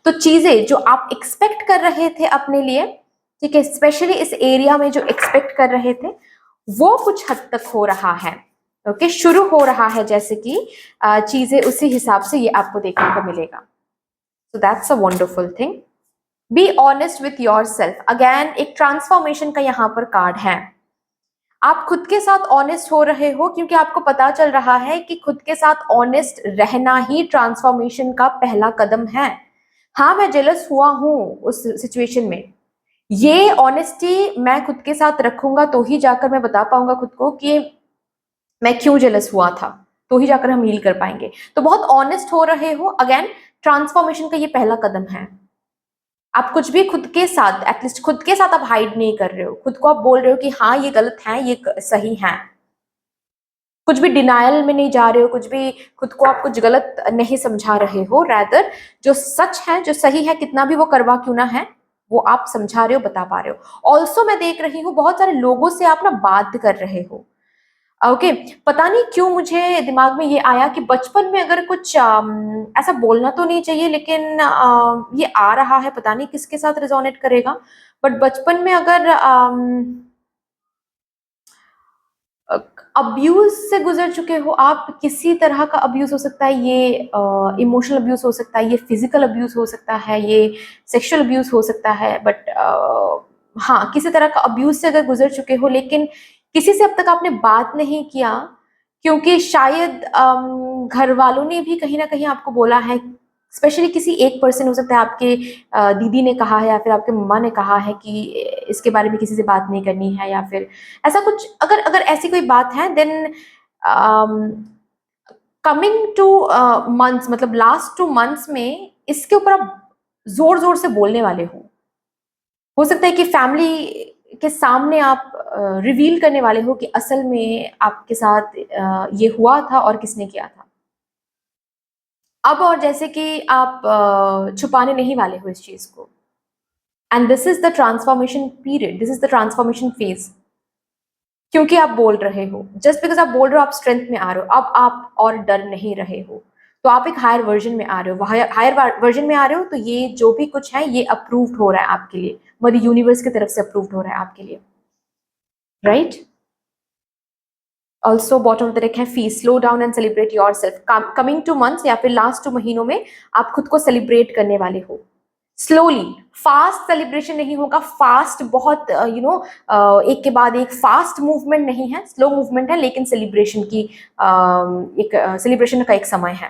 तो चीजें जो आप एक्सपेक्ट कर रहे थे अपने लिए, ठीक है, स्पेशली इस एरिया में जो एक्सपेक्ट कर रहे थे, वो कुछ हद तक हो रहा है। ओके, शुरू हो रहा है, जैसे कि चीजें उसी हिसाब से ये आपको देखने को मिलेगा। So that's a wonderful thing. Be honest with your self. Again एक ट्रांसफॉर्मेशन का यहाँ पर कार्ड है। आप खुद के साथ ऑनेस्ट हो रहे हो, क्योंकि आपको पता चल रहा है कि खुद के साथ ऑनेस्ट रहना ही ट्रांसफॉर्मेशन का पहला कदम है। हाँ, मैं जेलस हुआ हूं उस सिचुएशन में, ये ऑनेस्टी मैं खुद के साथ रखूंगा तो ही जाकर मैं बता पाऊंगा खुद को कि मैं क्यों जेलस हुआ था, तो ही जाकर हम हील कर पाएंगे। तो बहुत ऑनेस्ट हो रहे हो। अगेन ट्रांसफॉर्मेशन का ये पहला कदम है। आप कुछ भी खुद के साथ, एटलीस्ट खुद के साथ आप हाइड नहीं कर रहे हो, खुद को आप बोल रहे हो कि हाँ ये गलत है, ये सही है। कुछ भी डिनायल में नहीं जा रहे हो, कुछ भी खुद को आप कुछ गलत नहीं समझा रहे हो, रैदर जो सच है, जो सही है, कितना भी वो करवा क्यों ना है, वो आप समझा रहे हो, बता पा रहे हो। ऑल्सो मैं देख रही हूँ बहुत सारे लोगों से आप ना बात कर रहे हो। ओके, पता नहीं क्यों मुझे दिमाग में ये आया कि बचपन में अगर कुछ ऐसा बोलना तो नहीं चाहिए, लेकिन ये आ रहा है, पता नहीं किसके साथ रिजोनेट करेगा, बट बचपन में अगर अब्यूज से गुजर चुके हो आप, किसी तरह का अब्यूज हो सकता है, ये इमोशनल अब्यूज हो सकता है, ये फिजिकल अब्यूज हो सकता है, ये सेक्सुअल अब्यूज हो सकता है, बट हाँ, किसी तरह का अब्यूज से अगर गुजर चुके हो, लेकिन किसी से अब तक आपने बात नहीं किया, क्योंकि शायद घर वालों ने भी कहीं ना कहीं आपको बोला है, स्पेशली किसी एक पर्सन, हो सकता है आपके दीदी ने कहा है या फिर आपके मम्मा ने कहा है कि इसके बारे में किसी से बात नहीं करनी है, या फिर ऐसा कुछ, अगर अगर ऐसी कोई बात है, देन कमिंग टू मंथ्स, मतलब लास्ट 2 मंथ्स में इसके ऊपर आप जोर जोर से बोलने वाले हो सकता है कि फैमिली के सामने आप रिवील करने वाले हो कि असल में आपके साथ ये हुआ था और किसने किया था। अब और जैसे कि आप छुपाने नहीं वाले हो इस चीज को। And this is the transformation period, this is the transformation phase. क्योंकि आप बोल रहे हो, जस्ट बिकॉज आप बोल रहे हो आप स्ट्रेंथ में आ रहे हो, अब आप और डर नहीं रहे हो, तो आप एक हायर वर्जन में आ रहे हो। हायर वर्जन में आ रहे हो तो ये जो भी कुछ है ये अप्रूव्ड हो रहा है आपके लिए, मदर यूनिवर्स की तरफ से अप्रूव्ड हो रहा है आपके लिए, right. Also bottom of the deck है fees, slow down and celebrate yourself. Coming 2 months या फिर लास्ट 2 महीनों में आप खुद को सेलिब्रेट करने वाले हो स्लोली। फास्ट सेलिब्रेशन नहीं होगा, फास्ट बहुत एक के बाद एक फास्ट मूवमेंट नहीं है, स्लो मूवमेंट है, लेकिन सेलिब्रेशन की एक सेलिब्रेशन का एक समय है।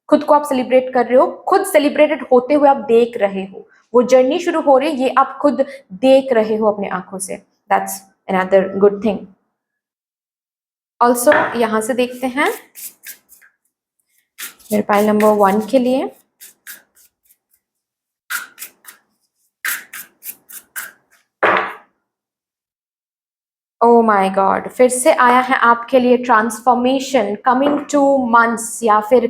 खुद को आप सेलिब्रेट कर रहे हो, खुद सेलिब्रेटेड होते हुए आप देख रहे हो, वो जर्नी शुरू हो रही है, ये आप खुद देख रहे हो अपने आंखों से। That's another good thing. Also यहां से देखते हैं मेरे पाइल नंबर 1 के लिए। ओ माय गॉड, फिर से आया है आपके लिए ट्रांसफॉर्मेशन कमिंग 2 मंथ्स या फिर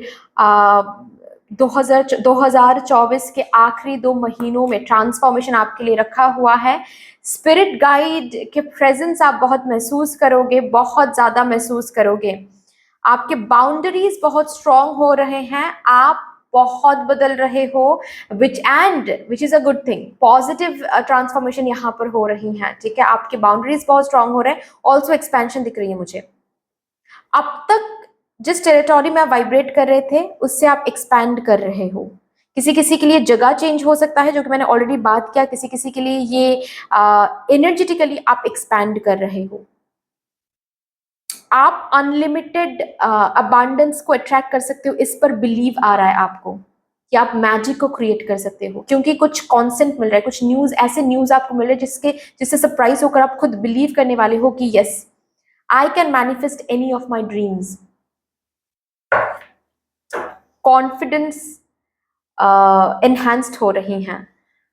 2024 के आखिरी 2 महीनों में ट्रांसफॉर्मेशन आपके लिए रखा हुआ है। स्पिरिट गाइड के प्रेजेंस आप बहुत महसूस करोगे, बहुत ज्यादा महसूस करोगे। आपके बाउंड्रीज बहुत स्ट्रांग हो रहे हैं, आप बहुत बदल रहे हो, which is a good thing. Positive transformation यहाँ पर हो रही है, ठीक है। आपके बाउंड्रीज बहुत स्ट्रांग हो रहे हैं, ऑल्सो एक्सपेंशन दिख रही है मुझे। अब तक जिस टेरिटोरी में आप वाइब्रेट कर रहे थे उससे आप एक्सपैंड कर रहे हो। किसी किसी के लिए जगह चेंज हो सकता है, जो कि मैंने ऑलरेडी बात किया। किसी किसी के लिए ये एनर्जेटिकली आप एक्सपैंड कर रहे हो। आप अनलिमिटेड अबांडेंस को अट्रैक्ट कर सकते हो, इस पर बिलीव आ रहा है आपको कि आप मैजिक को क्रिएट कर सकते हो, क्योंकि कुछ कॉन्सेंट मिल रहा है, कुछ न्यूज, ऐसे न्यूज आपको मिल रहे हैं जिससे सरप्राइज होकर आप खुद बिलीव करने वाले हो कि yes, I can manifest any of my dreams. Confidence enhanced हो रही हैं।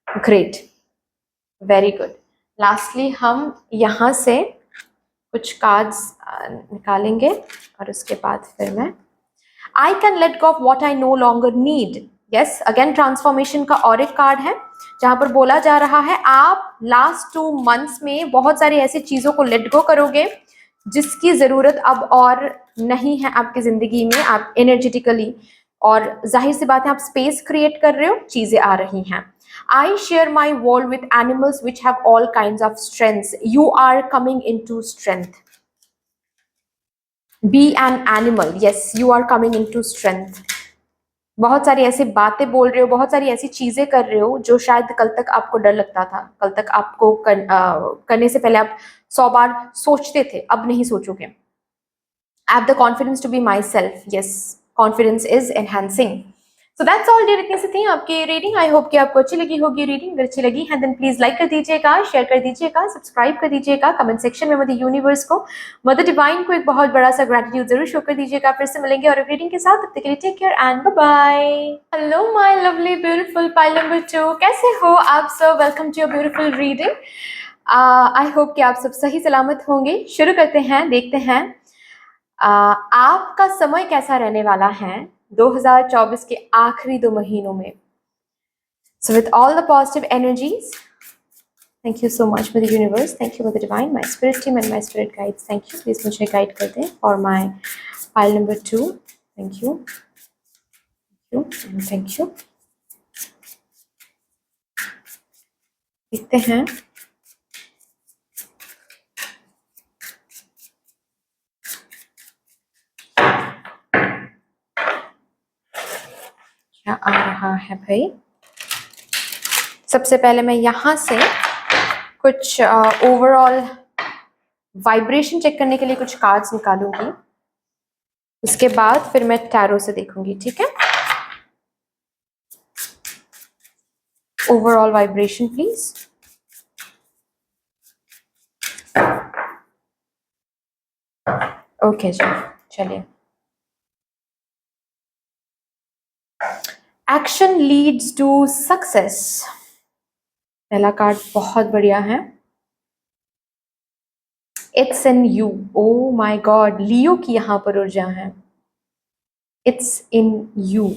Great, very good. लास्टली हम यहाँ से कुछ कार्ड्स निकालेंगे और उसके बाद फिर मैं I can let go of what I no longer need. Yes, again transformation का और एक कार्ड है जहां पर बोला जा रहा है आप लास्ट 2 मंथ्स में बहुत सारी ऐसी चीजों को लेट गो करोगे जिसकी जरूरत अब और नहीं है आपकी जिंदगी में। आप एनर्जेटिकली, और जाहिर सी बात है आप स्पेस क्रिएट कर रहे हो, चीजें आ रही हैं। I share my world with animals which have all kinds of strengths. You are coming into strength. Be an animal. Yes, you are coming into strength. बहुत सारी ऐसी बातें बोल रहे हो, बहुत सारी ऐसी चीजें कर रहे हो जो शायद कल तक आपको डर लगता था, कल तक आपको करने से पहले आप 100 बार सोचते थे, अब नहीं सोचोगे। I have the confidence to be myself. Yes, confidence is enhancing. So that's all dear, इतनी सी थी आपकी रीडिंग। आई होप कि आपको अच्छी लगी होगी रीडिंग। अगर अच्छी लगी है देन प्लीज लाइक कर दीजिएगा, शेयर कर दीजिएगा, सब्सक्राइब कर दीजिएगा, कमेंट सेक्शन में मदर यूनिवर्स को, मदर डिवाइन को एक बहुत बड़ा सा ग्रेटिट्यूड जरूर शो कर दीजिएगा। फिर से मिलेंगे और एक रीडिंग के साथ, तब तक के लिए take care and bye bye. Hello my lovely beautiful pile number 2, कैसे हो आप सब? Welcome to your beautiful reading. I hope कि आप सब सही सलामत होंगे। शुरू करते हैं, देखते हैं आपका समय कैसा रहने वाला है 2024 के आखिरी 2 महीनों में। So with all the positive energies, thank you so much Mother Universe, thank you Mother Divine, my spirit team and my spirit guides, thank you। Please मुझे guide कर दें for my pile number 2, thank you, thank you। देखते हैं क्या आ रहा है भाई। सबसे पहले मैं यहाँ से कुछ ओवरऑल वाइब्रेशन चेक करने के लिए कुछ कार्ड्स निकालूंगी, उसके बाद फिर मैं टैरो से देखूंगी, ठीक है। Overall vibration please. ओके जी, चलिए। एक्शन लीड्स टू सक्सेस, पहला कार्ड बहुत बढ़िया है। It's in you, oh my god, Leo की यहां पर ऊर्जा है। It's in you,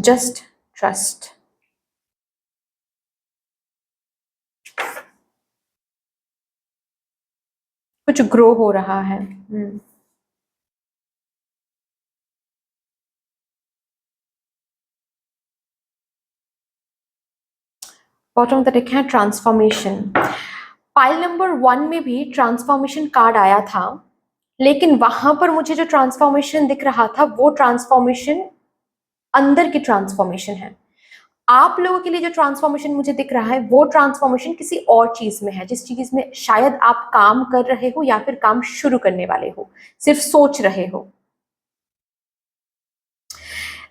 just trust. कुछ ग्रो हो रहा है। बॉटम ऑफ द डेक है ट्रांसफॉर्मेशन। पाइल नंबर 1 में भी ट्रांसफॉर्मेशन कार्ड आया था, लेकिन वहां पर मुझे जो ट्रांसफॉर्मेशन दिख रहा था वो ट्रांसफॉर्मेशन अंदर की ट्रांसफॉर्मेशन है। आप लोगों के लिए जो ट्रांसफॉर्मेशन मुझे दिख रहा है वो ट्रांसफॉर्मेशन किसी और चीज में है, जिस चीज में शायद आप काम कर रहे हो या फिर काम शुरू करने वाले हो, सिर्फ सोच रहे हो।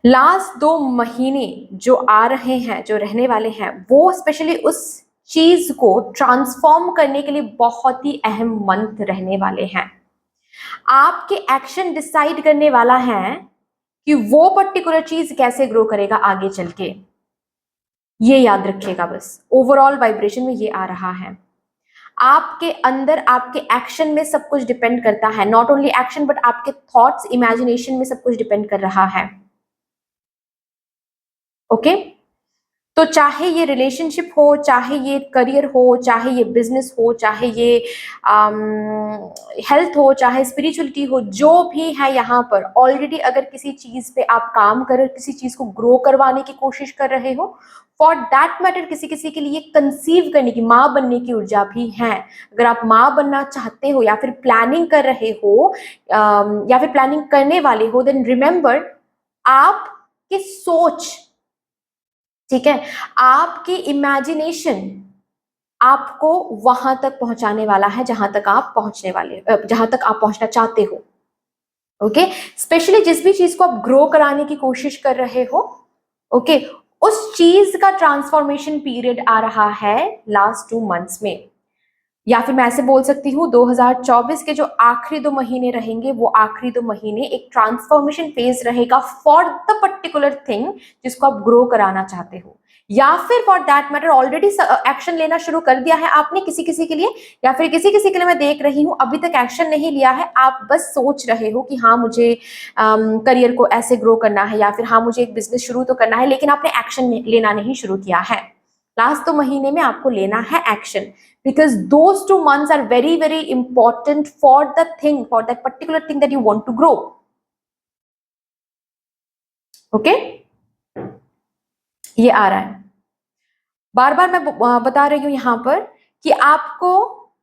लास्ट 2 महीने जो आ रहे हैं, जो रहने वाले हैं, वो स्पेशली उस चीज को ट्रांसफॉर्म करने के लिए बहुत ही अहम मंथ रहने वाले हैं। आपके एक्शन डिसाइड करने वाला है कि वो पर्टिकुलर चीज कैसे ग्रो करेगा आगे चल के। ये याद रखिएगा बस, ओवरऑल वाइब्रेशन में ये आ रहा है। आपके अंदर आपके एक्शन में सब कुछ डिपेंड करता है, नॉट ओनली एक्शन बट आपके थॉट्स, इमेजिनेशन में सब कुछ डिपेंड कर रहा है। ओके, तो चाहे ये रिलेशनशिप हो, चाहे ये करियर हो, चाहे ये बिजनेस हो, चाहे ये हेल्थ हो, चाहे स्पिरिचुअलिटी हो, जो भी है यहाँ पर ऑलरेडी अगर किसी चीज पे आप काम कर रहे हो, किसी चीज को ग्रो करवाने की कोशिश कर रहे हो, फॉर दैट मैटर किसी किसी के लिए कंसीव करने की, माँ बनने की ऊर्जा भी है। अगर आप माँ बनना चाहते हो या फिर प्लानिंग कर रहे हो या फिर प्लानिंग करने वाले हो, देन रिमेंबर आपकी सोच, ठीक है, आपकी इमेजिनेशन आपको वहां तक पहुंचाने वाला है जहां तक आप पहुंचने वाले, जहां तक आप पहुंचना चाहते हो। ओके, स्पेशली जिस भी चीज को आप ग्रो कराने की कोशिश कर रहे हो, ओके, उस चीज का ट्रांसफॉर्मेशन पीरियड आ रहा है लास्ट 2 मंथ्स में। या फिर मैं ऐसे बोल सकती हूँ 2024 के जो आखिरी 2 महीने रहेंगे, वो आखिरी 2 महीने एक ट्रांसफॉर्मेशन फेज रहेगा फॉर द पर्टिकुलर थिंग जिसको आप ग्रो कराना चाहते हो, या फिर for that matter already action लेना शुरू कर दिया है आपने किसी किसी के लिए, या फिर किसी किसी के लिए मैं देख रही हूँ अभी तक एक्शन नहीं लिया है, आप बस सोच रहे हो कि हाँ मुझे करियर को ऐसे ग्रो करना है, या फिर हाँ मुझे एक बिजनेस शुरू तो करना है, लेकिन आपने एक्शन लेना नहीं शुरू किया है। लास्ट 2 महीने में आपको लेना है action, because those 2 months are very very important for the thing, for that particular thing that you want to grow. Okay, ये आ रहा है। बार बार मैं बता रही हूं यहां पर कि आपको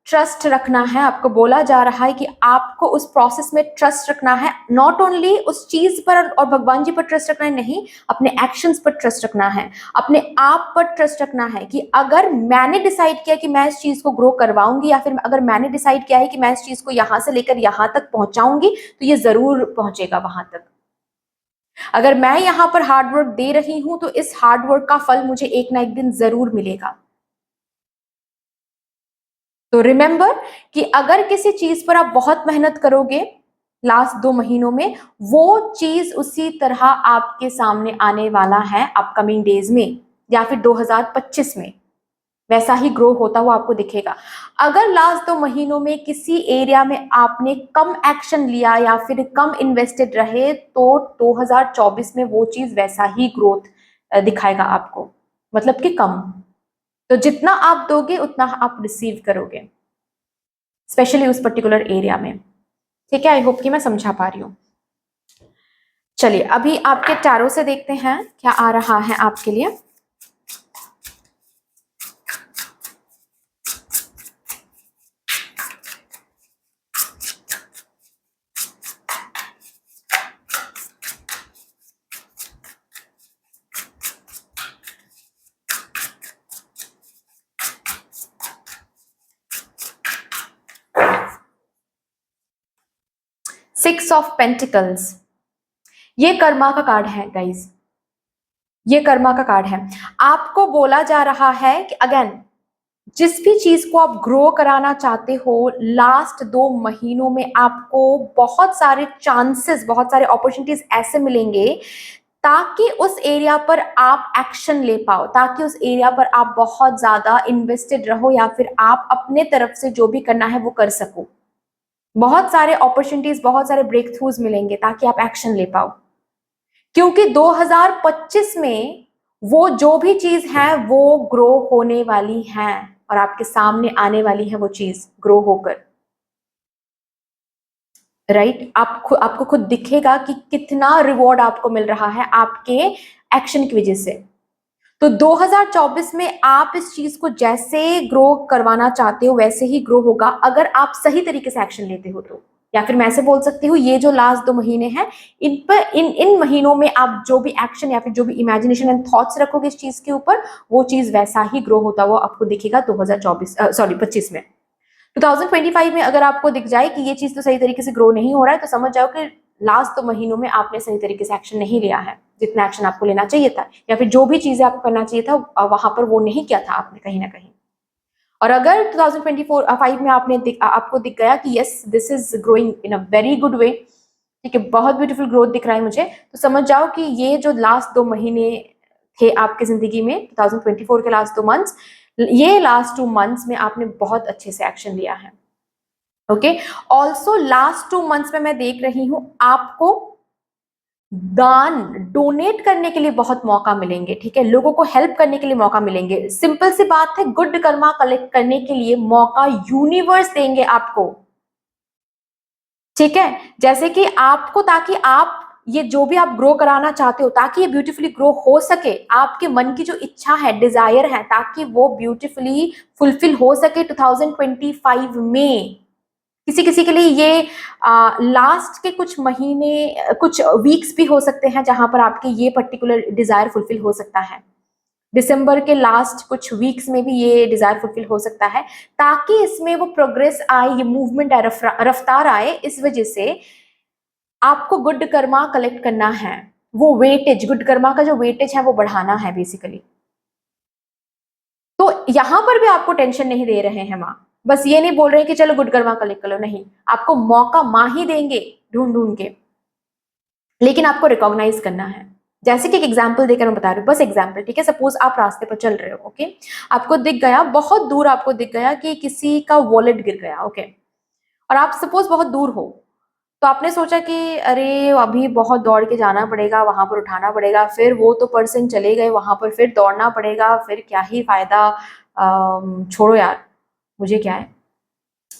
ट्रस्ट रखना है। आपको बोला जा रहा है कि आपको उस प्रोसेस में ट्रस्ट रखना है, नॉट ओनली उस चीज पर और भगवान जी पर ट्रस्ट रखना है, नहीं, अपने एक्शंस पर ट्रस्ट रखना है, अपने आप पर ट्रस्ट रखना है कि अगर मैंने डिसाइड किया कि मैं इस चीज को ग्रो करवाऊंगी, या फिर अगर मैंने डिसाइड किया है कि मैं इस चीज को यहां से लेकर यहां तक पहुंचाऊंगी, तो ये जरूर पहुंचेगा वहां तक। अगर मैं यहां पर हार्डवर्क दे रही हूं तो इस हार्डवर्क का फल मुझे एक ना एक दिन जरूर मिलेगा। तो रिमेंबर कि अगर किसी चीज पर आप बहुत मेहनत करोगे लास्ट 2 महीनों में, वो चीज उसी तरह आपके सामने आने वाला है अपकमिंग डेज में या फिर 2025 में, वैसा ही ग्रो होता हुआ आपको दिखेगा। अगर लास्ट 2 महीनों में किसी एरिया में आपने कम एक्शन लिया या फिर कम इन्वेस्टेड रहे, तो 2024 में वो चीज वैसा ही ग्रोथ दिखाएगा आपको, मतलब कि कम। तो जितना आप दोगे उतना आप रिसीव करोगे, स्पेशली उस पर्टिकुलर एरिया में। ठीक है, आई होप कि मैं समझा पा रही हूँ। चलिए अभी आपके टैरो से देखते हैं क्या आ रहा है आपके लिए। सिक्स ऑफ पेंटिकल्स, ये कर्मा का कार्ड है गाइज, ये कर्मा का कार्ड है। आपको बोला जा रहा है कि अगेन जिस भी चीज को आप ग्रो कराना चाहते हो, लास्ट 2 महीनों में आपको बहुत सारे चांसेस, बहुत सारे अपॉर्चुनिटीज ऐसे मिलेंगे ताकि उस एरिया पर आप एक्शन ले पाओ, ताकि उस एरिया पर आप बहुत ज्यादा इन्वेस्टेड रहो, या फिर आप अपने तरफ से जो भी करना है वो कर सको। बहुत सारे अपॉर्चुनिटीज, बहुत सारे ब्रेक थ्रूज मिलेंगे ताकि आप एक्शन ले पाओ, क्योंकि 2025 में वो जो भी चीज है वो ग्रो होने वाली है और आपके सामने आने वाली है वो चीज ग्रो होकर। राइट, आपको खुद दिखेगा कि कितना रिवॉर्ड आपको मिल रहा है आपके एक्शन की वजह से। तो 2024 में आप इस चीज को जैसे ग्रो करवाना चाहते हो वैसे ही ग्रो होगा, अगर आप सही तरीके से एक्शन लेते हो तो। या फिर मैं ऐसे बोल सकती हूँ, ये जो लास्ट 2 महीने हैं, इन पर इन महीनों में आप जो भी एक्शन या फिर जो भी इमेजिनेशन एंड थॉट्स रखोगे इस चीज के ऊपर, वो चीज वैसा ही ग्रो होता हुआ आपको दिखेगा 25 में। 2025 में अगर आपको दिख जाए कि ये चीज तो सही तरीके से ग्रो नहीं हो रहा है, तो समझ जाओ कि लास्ट 2 महीनों में आपने सही तरीके से एक्शन नहीं लिया है, जितना एक्शन आपको लेना चाहिए था, या फिर जो भी चीजें आपको करना चाहिए था वहां पर वो नहीं किया था आपने कहीं ना कहीं। और अगर 2024 में आपको दिख गया कि yes this is growing in a very good way, ठीक है, बहुत ब्यूटीफुल ग्रोथ दिख रहा है मुझे, तो समझ जाओ कि ये जो लास्ट 2 महीने थे आपकी जिंदगी में, 2024 के लास्ट 2 मंथ्स, ये लास्ट 2 मंथ्स में आपने बहुत अच्छे से एक्शन लिया है। ओके, ऑल्सो लास्ट 2 मंथ्स में मैं देख रही हूं आपको दान, डोनेट करने के लिए बहुत मौका मिलेंगे, ठीक है, लोगों को हेल्प करने के लिए मौका मिलेंगे। सिंपल सी बात है, गुड कर्मा कलेक्ट करने के लिए मौका यूनिवर्स देंगे आपको, ठीक है। जैसे कि आपको, ताकि आप ये जो भी आप ग्रो कराना चाहते हो, ताकि ये ब्यूटीफुली ग्रो हो सके, आपके मन की जो इच्छा है, डिजायर है, ताकि वो ब्यूटीफुली फुलफिल हो सके 2025 में। किसी किसी के लिए ये लास्ट के कुछ महीने, कुछ वीक्स भी हो सकते हैं जहां पर आपके ये पर्टिकुलर डिजायर फुलफिल हो सकता है। दिसंबर के लास्ट कुछ वीक्स में भी ये डिजायर फुलफिल हो सकता है, ताकि इसमें वो प्रोग्रेस आए, ये मूवमेंट आए, रफ्तार आए। इस वजह से आपको गुड कर्मा कलेक्ट करना है, वो वेटेज, गुड कर्मा का जो वेटेज है वो बढ़ाना है बेसिकली। तो यहां पर भी आपको टेंशन नहीं दे रहे हैं माँ, बस ये नहीं बोल रहे कि चलो गुड कर्मा कलेक्ट कर लो, नहीं, आपको मौका माँ ही देंगे ढूंढ ढूंढ के, लेकिन आपको रिकॉग्नाइज करना है। जैसे कि एक एग्जाम्पल देकर मैं बता रही हूँ, बस एग्जाम्पल, ठीक है। सपोज आप रास्ते पर चल रहे हो, ओके, आपको दिख गया बहुत दूर, आपको दिख गया कि किसी का वॉलेट गिर गया, ओके, और आप सपोज बहुत दूर हो, तो आपने सोचा कि अरे अभी बहुत दौड़ के जाना पड़ेगा, वहां पर उठाना पड़ेगा, फिर वो तो पर्सन चले गए, वहां पर फिर दौड़ना पड़ेगा, फिर क्या ही फायदा, छोड़ो यार, मुझे क्या है।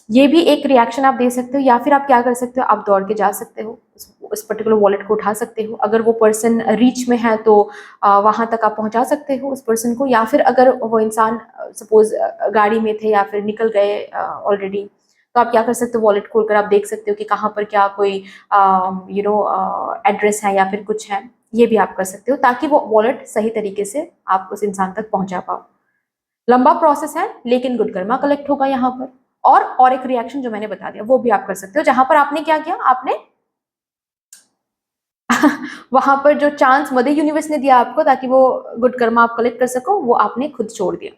ये भी एक रिएक्शन आप दे सकते हो, या फिर आप क्या कर सकते हो, आप दौड़ के जा सकते हो, उस पर्टिकुलर वॉलेट को उठा सकते हो। अगर वो पर्सन रीच में है तो वहां तक आप पहुंचा सकते हो उस पर्सन को, या फिर अगर वो इंसान सपोज गाड़ी में थे या फिर निकल गए ऑलरेडी, तो आप क्या कर सकते हो, वॉलेट खोलकर आप देख सकते हो कि कहाँ पर क्या कोई एड्रेस है या फिर कुछ है। ये भी आप कर सकते हो ताकि वो वॉलेट सही तरीके से आप उस इंसान तक पहुंचा पाओ। लंबा प्रोसेस है, लेकिन गुड कर्मा कलेक्ट होगा यहाँ पर। और एक रिएक्शन जो मैंने बता दिया वो भी आप कर सकते हो, जहां पर आपने क्या किया, आपने वहां पर जो चांस मदर यूनिवर्स ने दिया आपको ताकि वो गुड कर्मा आप कलेक्ट कर सको, वो आपने खुद छोड़ दिया।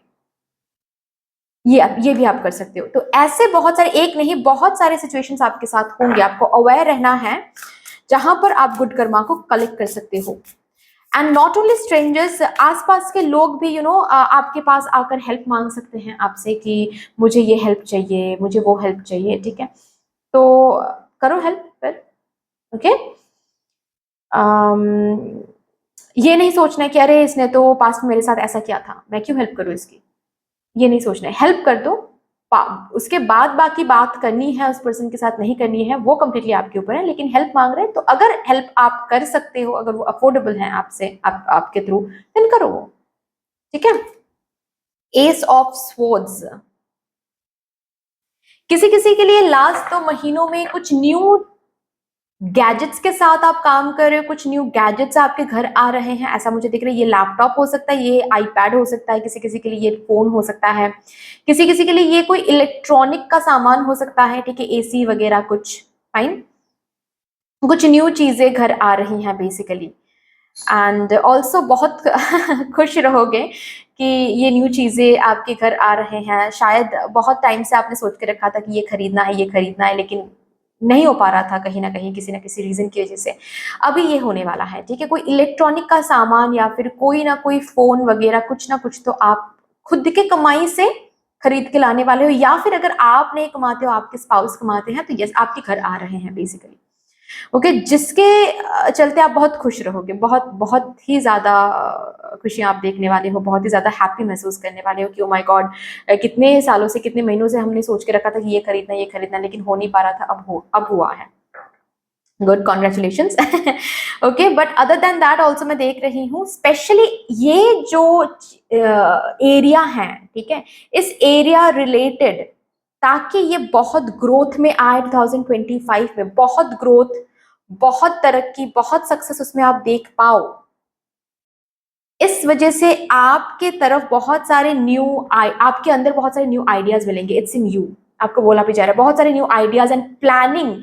ये भी आप कर सकते हो। तो ऐसे बहुत सारे, एक नहीं बहुत सारे सिचुएशंस आपके साथ होंगे, आपको अवेयर रहना है, जहां पर आप गुड कर्मा को कलेक्ट कर सकते हो। एंड नॉट ओनली स्ट्रेंजर्स, आसपास के लोग भी आपके पास आकर हेल्प मांग सकते हैं आपसे कि मुझे ये हेल्प चाहिए, मुझे वो हेल्प चाहिए, ठीक है, तो करो हेल्प फिर। ओके, ये नहीं सोचना है कि अरे इसने तो पास्ट में मेरे साथ ऐसा किया था, मैं क्यों हेल्प करूं इसकी, ये नहीं सोचना है। हेल्प कर दो, उसके बाद बाकी बात करनी है उस पर्सन के साथ नहीं करनी है वो कंप्लीटली आपके ऊपर है, लेकिन हेल्प मांग रहे हैं तो अगर हेल्प आप कर सकते हो, अगर वो अफोर्डेबल है आपसे, आपके थ्रू, देन करो वो, ठीक है। एस ऑफ स्वॉर्ड्स, किसी किसी के लिए लास्ट 2 महीनों में कुछ न्यू गैजेट्स के साथ आप काम कर रहे हो, कुछ न्यू गैजेट्स आपके घर आ रहे हैं, ऐसा मुझे दिख रहा है। ये लैपटॉप हो सकता है, ये आईपैड हो सकता है, किसी किसी के लिए ये फोन हो सकता है, किसी किसी के लिए ये कोई इलेक्ट्रॉनिक का सामान हो सकता है, ठीक है, एसी वगैरह कुछ, फाइन, कुछ न्यू चीजें घर आ रही हैं बेसिकली। एंड ऑल्सो बहुत खुश रहोगे कि ये न्यू चीज़ें आपके घर आ रहे हैं। शायद बहुत टाइम से आपने सोच के रखा था कि ये खरीदना है, ये खरीदना है, लेकिन नहीं हो पा रहा था कहीं ना कहीं किसी ना किसी रीज़न की वजह से। अभी ये होने वाला है, ठीक है। कोई इलेक्ट्रॉनिक का सामान या फिर कोई ना कोई फ़ोन वगैरह कुछ ना कुछ तो आप खुद के कमाई से खरीद के लाने वाले हो, या फिर अगर आप नहीं कमाते हो, आपके स्पाउस कमाते हैं, तो यस, आपके घर आ रहे हैं बेसिकली। ओके, जिसके चलते आप बहुत खुश रहोगे, बहुत बहुत ही ज़्यादा खुशियाँ आप देखने वाले हो, बहुत ही ज़्यादा हैप्पी महसूस करने वाले हो कि ओ माय गॉड, कितने सालों से, कितने महीनों से हमने सोच के रखा था कि ये खरीदना, लेकिन हो नहीं पा रहा था, अब हुआ है। Good, congratulations. Okay, but other than that also मैं देख रही हूँ, स्पेशली ये जो एरिया है, ठीक है, इस एरिया रिलेटेड, ताकि ये बहुत ग्रोथ में आए 2025 में, बहुत ग्रोथ, बहुत तरक्की, बहुत सक्सेस उसमें आप देख पाओ। इस वजह से आपके तरफ बहुत सारे आपके अंदर बहुत सारे न्यू आइडियाज मिलेंगे। इट्स इन यू, आपको बोला भी जा रहा है, बहुत सारे न्यू आइडियाज एंड प्लानिंग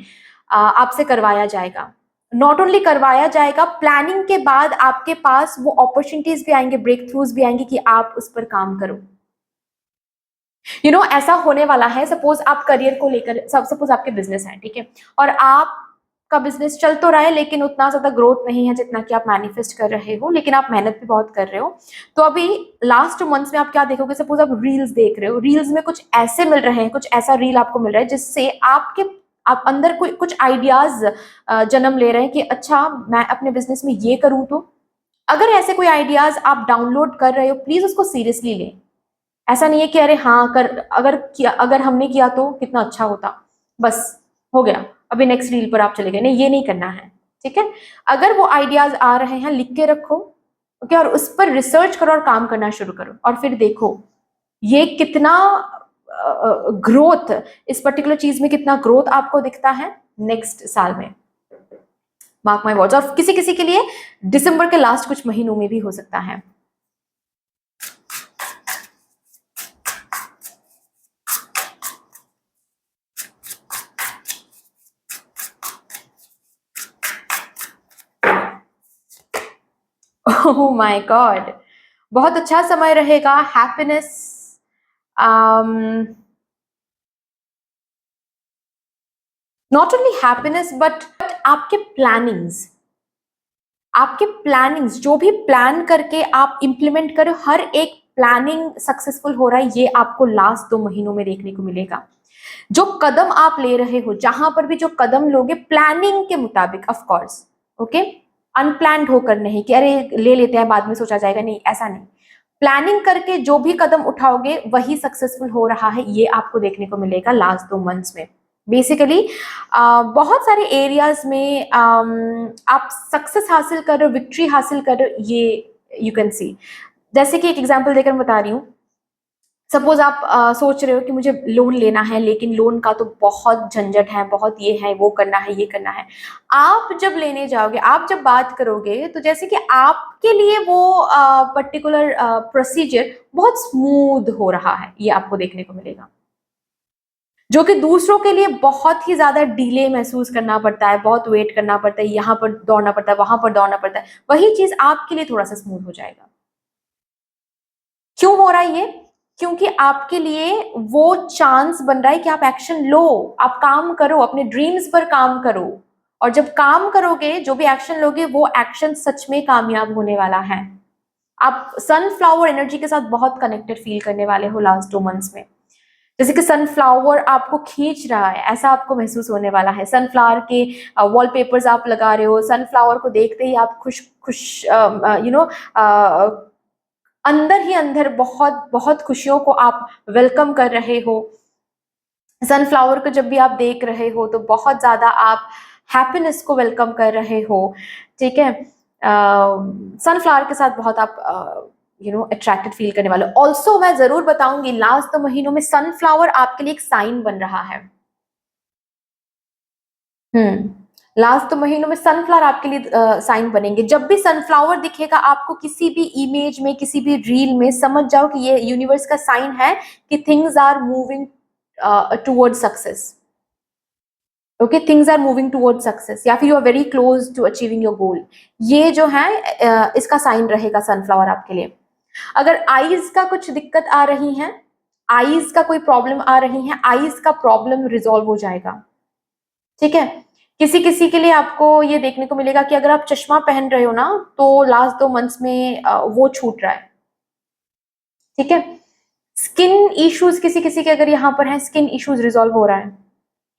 आपसे करवाया जाएगा। नॉट ओनली करवाया जाएगा, प्लानिंग के बाद आपके पास वो अपॉर्चुनिटीज भी आएंगे, ब्रेक थ्रूज भी आएंगे कि आप उस पर काम करो। ऐसा होने वाला है, सपोज आप करियर को लेकर, सपोज आपके बिजनेस है, ठीक है, और आपका बिजनेस चल तो रहा है, लेकिन उतना ज्यादा ग्रोथ नहीं है जितना कि आप मैनिफेस्ट कर रहे हो, लेकिन आप मेहनत भी बहुत कर रहे हो। तो अभी लास्ट 2 मंथ्स में आप क्या देखोगे, सपोज आप रील्स देख रहे हो, रील्स में कुछ ऐसे मिल रहे हैं, कुछ ऐसा रील आपको मिल रहा है जिससे आप अंदर कोई कुछ आइडियाज जन्म ले रहे हैं कि अच्छा, मैं अपने बिजनेस में ये करूं। तो अगर ऐसे कोई आइडियाज आप डाउनलोड कर रहे हो, प्लीज उसको सीरियसली लें। ऐसा नहीं है कि अरे हाँ कर, अगर हमने किया तो कितना अच्छा होता, बस हो गया, अभी नेक्स्ट रील पर आप चले गए। नहीं, ये नहीं करना है, ठीक है। अगर वो आइडियाज आ रहे हैं, लिख के रखो, ओके, और उस पर रिसर्च करो और काम करना शुरू करो, और फिर देखो ये कितना ग्रोथ, इस पर्टिकुलर चीज में कितना ग्रोथ आपको दिखता है नेक्स्ट साल में। Mark my words. और किसी किसी के लिए दिसंबर के लास्ट कुछ महीनों में भी हो सकता है। ओह माय गॉड, बहुत अच्छा समय रहेगा, happiness, not only happiness but आपके प्लानिंग्स जो भी प्लान करके आप इंप्लीमेंट करो, हर एक प्लानिंग सक्सेसफुल हो रहा है, ये आपको लास्ट 2 महीनों में देखने को मिलेगा। जो कदम आप ले रहे हो, जहां पर भी जो कदम लोगे प्लानिंग के मुताबिक, ऑफ कोर्स, ओके, अनप्लान्ड होकर नहीं कि अरे ले लेते हैं बाद में सोचा जाएगा, नहीं, ऐसा नहीं। प्लानिंग करके जो भी कदम उठाओगे वही सक्सेसफुल हो रहा है, ये आपको देखने को मिलेगा लास्ट 2 मंथ्स में। बेसिकली बहुत सारे एरियाज में आप सक्सेस हासिल कर रहे हो, विक्ट्री हासिल कर रहे हो, ये यू कैन सी। जैसे कि एक एग्जांपल देकर मैं बता रही हूँ, सपोज आप सोच रहे हो कि मुझे लोन लेना है, लेकिन लोन का तो बहुत झंझट है, बहुत ये है, वो करना है, ये करना है। आप जब लेने जाओगे, आप जब बात करोगे, तो जैसे कि आपके लिए वो पर्टिकुलर प्रोसीजर बहुत स्मूथ हो रहा है, ये आपको देखने को मिलेगा। जो कि दूसरों के लिए बहुत ही ज्यादा डिले महसूस करना पड़ता है, बहुत वेट करना पड़ता है, यहाँ पर दौड़ना पड़ता है, वहां पर दौड़ना पड़ता है, वही चीज आपके लिए थोड़ा सा स्मूथ हो जाएगा। क्यों हो रहा है ये? क्योंकि आपके लिए वो चांस बन रहा है कि आप एक्शन लो, आप काम करो, अपने ड्रीम्स पर काम करो। और जब काम करोगे, जो भी एक्शन लोगे, वो एक्शन सच में कामयाब होने वाला है। आप सनफ्लावर एनर्जी के साथ बहुत कनेक्टेड फील करने वाले हो लास्ट 2 मंथ्स में। जैसे कि सनफ्लावर आपको खींच रहा है, ऐसा आपको महसूस होने वाला है। सनफ्लावर के वॉलपेपर्स आप लगा रहे हो, सनफ्लावर को देखते ही आप खुश खुश अंदर ही अंदर बहुत बहुत खुशियों को आप वेलकम कर रहे हो। सनफ्लावर को जब भी आप देख रहे हो तो बहुत ज्यादा आप हैप्पीनेस को वेलकम कर रहे हो, ठीक है। सनफ्लावर के साथ बहुत आप अट्रैक्टेड फील करने वाले। ऑल्सो मैं जरूर बताऊंगी, लास्ट 2 महीनों में सनफ्लावर आपके लिए एक साइन बन रहा है। लास्ट 2 महीनों में सनफ्लावर आपके लिए साइन बनेंगे। जब भी सनफ्लावर दिखेगा आपको किसी भी इमेज में, किसी भी रील में, समझ जाओ कि ये यूनिवर्स का साइन है कि things are moving toward success. Okay, things are moving toward success, या फिर you are very close to achieving your goal, ये जो है इसका साइन रहेगा सनफ्लावर आपके लिए। अगर आईज का कुछ दिक्कत आ रही है, आईज का कोई प्रॉब्लम आ रही है, आईज का प्रॉब्लम रिजॉल्व हो जाएगा, ठीक है। किसी किसी के लिए आपको ये देखने को मिलेगा कि अगर आप चश्मा पहन रहे हो ना, तो लास्ट 2 मंथ्स में वो छूट रहा है, ठीक है। स्किन इश्यूज किसी किसी के अगर यहाँ पर है, स्किन इश्यूज रिजॉल्व हो रहा है।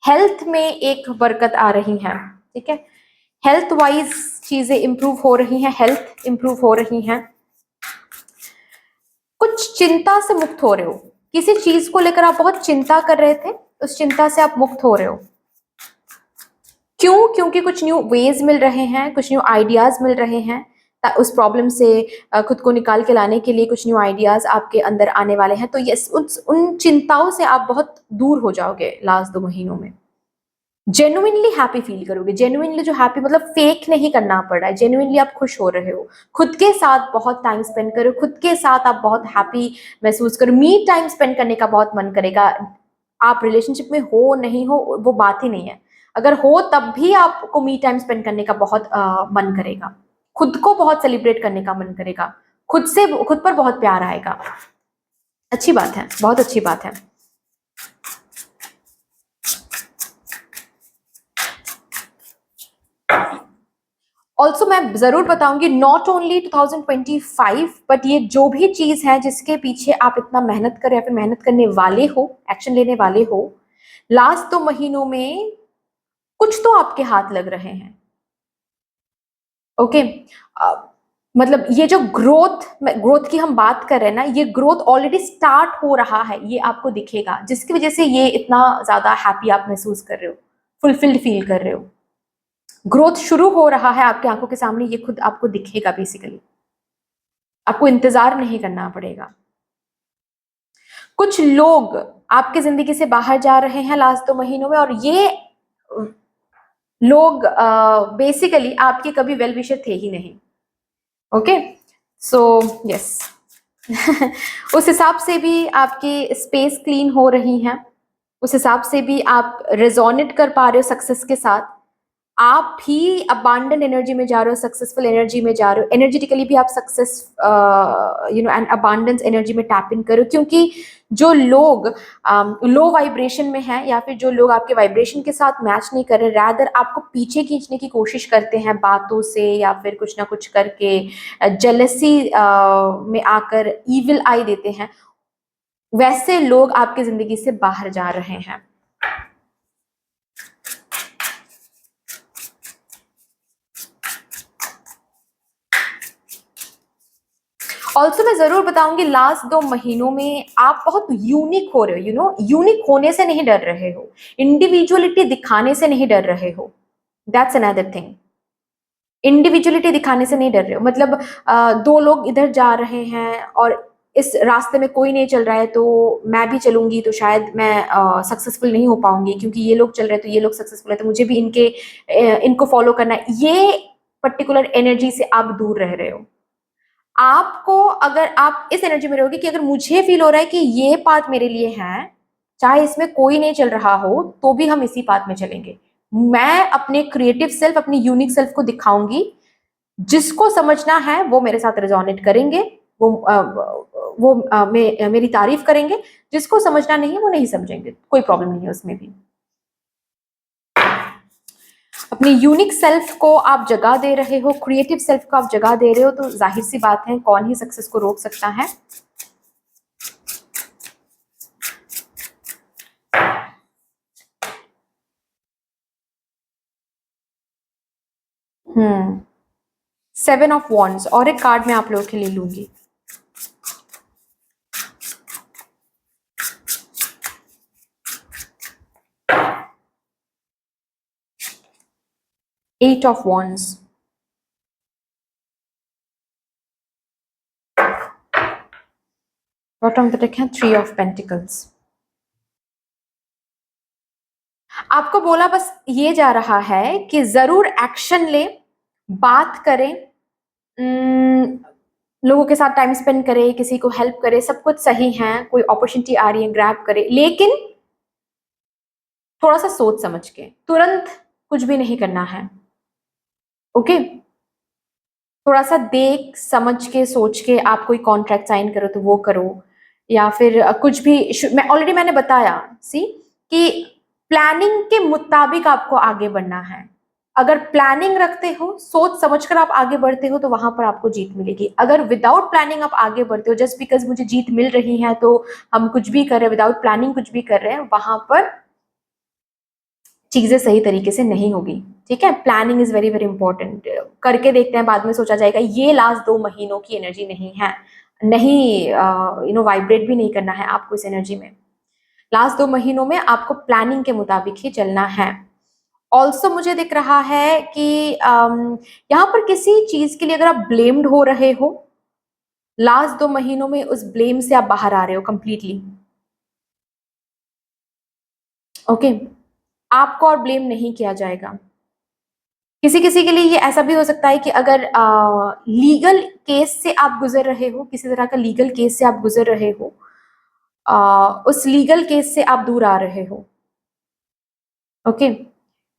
हेल्थ में एक बरकत आ रही है, ठीक है। हेल्थ वाइज चीजें इंप्रूव हो रही हैं, हेल्थ इंप्रूव हो रही हैं। कुछ चिंता से मुक्त हो रहे हो, किसी चीज को लेकर आप बहुत चिंता कर रहे थे, उस चिंता से आप मुक्त हो रहे हो। क्यों? क्योंकि कुछ न्यू वेज मिल रहे हैं, कुछ न्यू आइडियाज मिल रहे हैं, उस प्रॉब्लम से खुद को निकाल के लाने के लिए कुछ न्यू आइडियाज आपके अंदर आने वाले हैं। तो यस, उन चिंताओं से आप बहुत दूर हो जाओगे लास्ट 2 महीनों में। जेन्युइनली हैप्पी फील करोगे, जेन्युइनली जो हैप्पी मतलब फेक नहीं करना पड़ रहा है, जेन्युइनली आप खुश हो रहे हो, खुद के साथ बहुत टाइम स्पेंड करो, खुद के साथ आप बहुत हैप्पी महसूस करो, मी टाइम स्पेंड करने का बहुत मन करेगा। आप रिलेशनशिप में हो नहीं हो वो बात ही नहीं है, अगर हो तब भी आपको मी टाइम स्पेंड करने का बहुत मन करेगा, खुद को बहुत सेलिब्रेट करने का मन करेगा, खुद पर बहुत प्यार आएगा। अच्छी बात है, बहुत अच्छी बात है। ऑल्सो मैं जरूर बताऊंगी, नॉट ओनली 2025, बट ये जो भी चीज है जिसके पीछे आप इतना मेहनत कर रहे हैं, फिर मेहनत करने वाले हो, एक्शन लेने वाले हो, लास्ट 2 महीनों में कुछ तो आपके हाथ लग रहे हैं। ओके, मतलब ये जो ग्रोथ की हम बात कर रहे हैं ना, ये ग्रोथ ऑलरेडी स्टार्ट हो रहा है, ये आपको दिखेगा, जिसकी वजह से ये इतना ज्यादा हैप्पी आप महसूस कर रहे हो, फुलफिल्ड फील कर रहे हो। ग्रोथ शुरू हो रहा है आपकी आंखों के सामने, ये खुद आपको दिखेगा बेसिकली, आपको इंतजार नहीं करना पड़ेगा। कुछ लोग आपके जिंदगी से बाहर जा रहे हैं लास्ट 2 महीनों में, और ये लोग बेसिकली आपके कभी वेल विशर थे ही नहीं। ओके, सो यस, उस हिसाब से भी आपकी स्पेस क्लीन हो रही है, उस हिसाब से भी आप रेजोनेट कर पा रहे हो सक्सेस के साथ, आप भी अबांडेंट एनर्जी में जा रहे हो, सक्सेसफुल एनर्जी में जा रहे हो, एनर्जेटिकली भी आप सक्सेस एंड अबांडेंस एनर्जी में टैप इन करो। क्योंकि जो लोग लो वाइब्रेशन में हैं, या फिर जो लोग आपके वाइब्रेशन के साथ मैच नहीं कर रहे, रैदर आपको पीछे खींचने की कोशिश करते हैं बातों से या फिर कुछ ना कुछ करके, जेलसी में आकर ईविल आई देते हैं, वैसे लोग आपकी जिंदगी से बाहर जा रहे हैं। ऑल्सो मैं जरूर बताऊंगी, लास्ट 2 महीनों में आप बहुत यूनिक हो रहे हो, यूनिक होने से नहीं डर रहे हो, इंडिविजुअलिटी दिखाने से नहीं डर रहे हो, दैट्स अनदर थिंग। इंडिविजुअलिटी दिखाने से नहीं डर रहे हो, मतलब 2 लोग इधर जा रहे हैं और इस रास्ते में कोई नहीं चल रहा है, तो मैं भी चलूंगी तो शायद मैं सक्सेसफुल नहीं हो पाऊंगी, क्योंकि ये लोग चल रहे हैं तो ये लोग सक्सेसफुल है, तो मुझे भी इनको फॉलो करना है, ये पर्टिकुलर एनर्जी से आप दूर रह रहे हो। आपको, अगर आप इस एनर्जी में रहोगे कि अगर मुझे फील हो रहा है कि ये पाथ मेरे लिए है, चाहे इसमें कोई नहीं चल रहा हो तो भी हम इसी पाथ में चलेंगे, मैं अपने क्रिएटिव सेल्फ, अपनी यूनिक सेल्फ को दिखाऊंगी, जिसको समझना है वो मेरे साथ रेजोनेट करेंगे, मेरी तारीफ करेंगे, जिसको समझना नहीं है वो नहीं समझेंगे, कोई प्रॉब्लम नहीं है उसमें भी। अपनी यूनिक सेल्फ को आप जगह दे रहे हो, क्रिएटिव सेल्फ को आप जगह दे रहे हो, तो जाहिर सी बात है कौन ही सक्सेस को रोक सकता है। हम्म, 7 ऑफ वॉन्ड्स, और एक कार्ड मैं आप लोगों के लिए लूंगी। Eight of wands, bottom of the deck है 3 ऑफ पेंटिकल्स। आपको बोला बस ये जा रहा है कि जरूर एक्शन ले, बात करें, लोगों के साथ टाइम स्पेंड करें, किसी को हेल्प करें, सब कुछ सही है, कोई अपॉर्चुनिटी आ रही है ग्रैब करें, लेकिन थोड़ा सा सोच समझ के, तुरंत कुछ भी नहीं करना है। ओके, थोड़ा सा देख समझ के सोच के आप कोई कॉन्ट्रैक्ट साइन करो तो वो करो, या फिर कुछ भी मैंने बताया सी कि प्लानिंग के मुताबिक आपको आगे बढ़ना है। अगर प्लानिंग रखते हो, सोच समझकर आप आगे बढ़ते हो, तो वहां पर आपको जीत मिलेगी। अगर विदाउट प्लानिंग आप आगे बढ़ते हो, जस्ट बिकॉज मुझे जीत मिल रही है तो हम कुछ भी कर रहे हैं, विदाउट प्लानिंग कुछ भी कर रहे हैं, वहां पर चीजें सही तरीके से नहीं होगी। ठीक है, planning is very very important. करके देखते हैं, बाद में सोचा जाएगा ये लास्ट 2 महीनों की एनर्जी नहीं है, नहीं वाइब्रेट भी नहीं करना है आपको इस एनर्जी में। लास्ट 2 महीनों में आपको प्लानिंग के मुताबिक ही चलना है। ऑल्सो मुझे दिख रहा है कि यहाँ पर किसी चीज के लिए अगर आप ब्लेम्ड हो रहे हो, लास्ट 2 महीनों में उस ब्लेम से आप बाहर आ रहे हो कंप्लीटली। ओके, आपको और ब्लेम नहीं किया जाएगा। किसी किसी के लिए ये ऐसा भी हो सकता है कि अगर लीगल केस से आप गुजर रहे हो, किसी तरह का लीगल केस से आप गुजर रहे हो, उस लीगल केस से आप दूर आ रहे हो। ओके,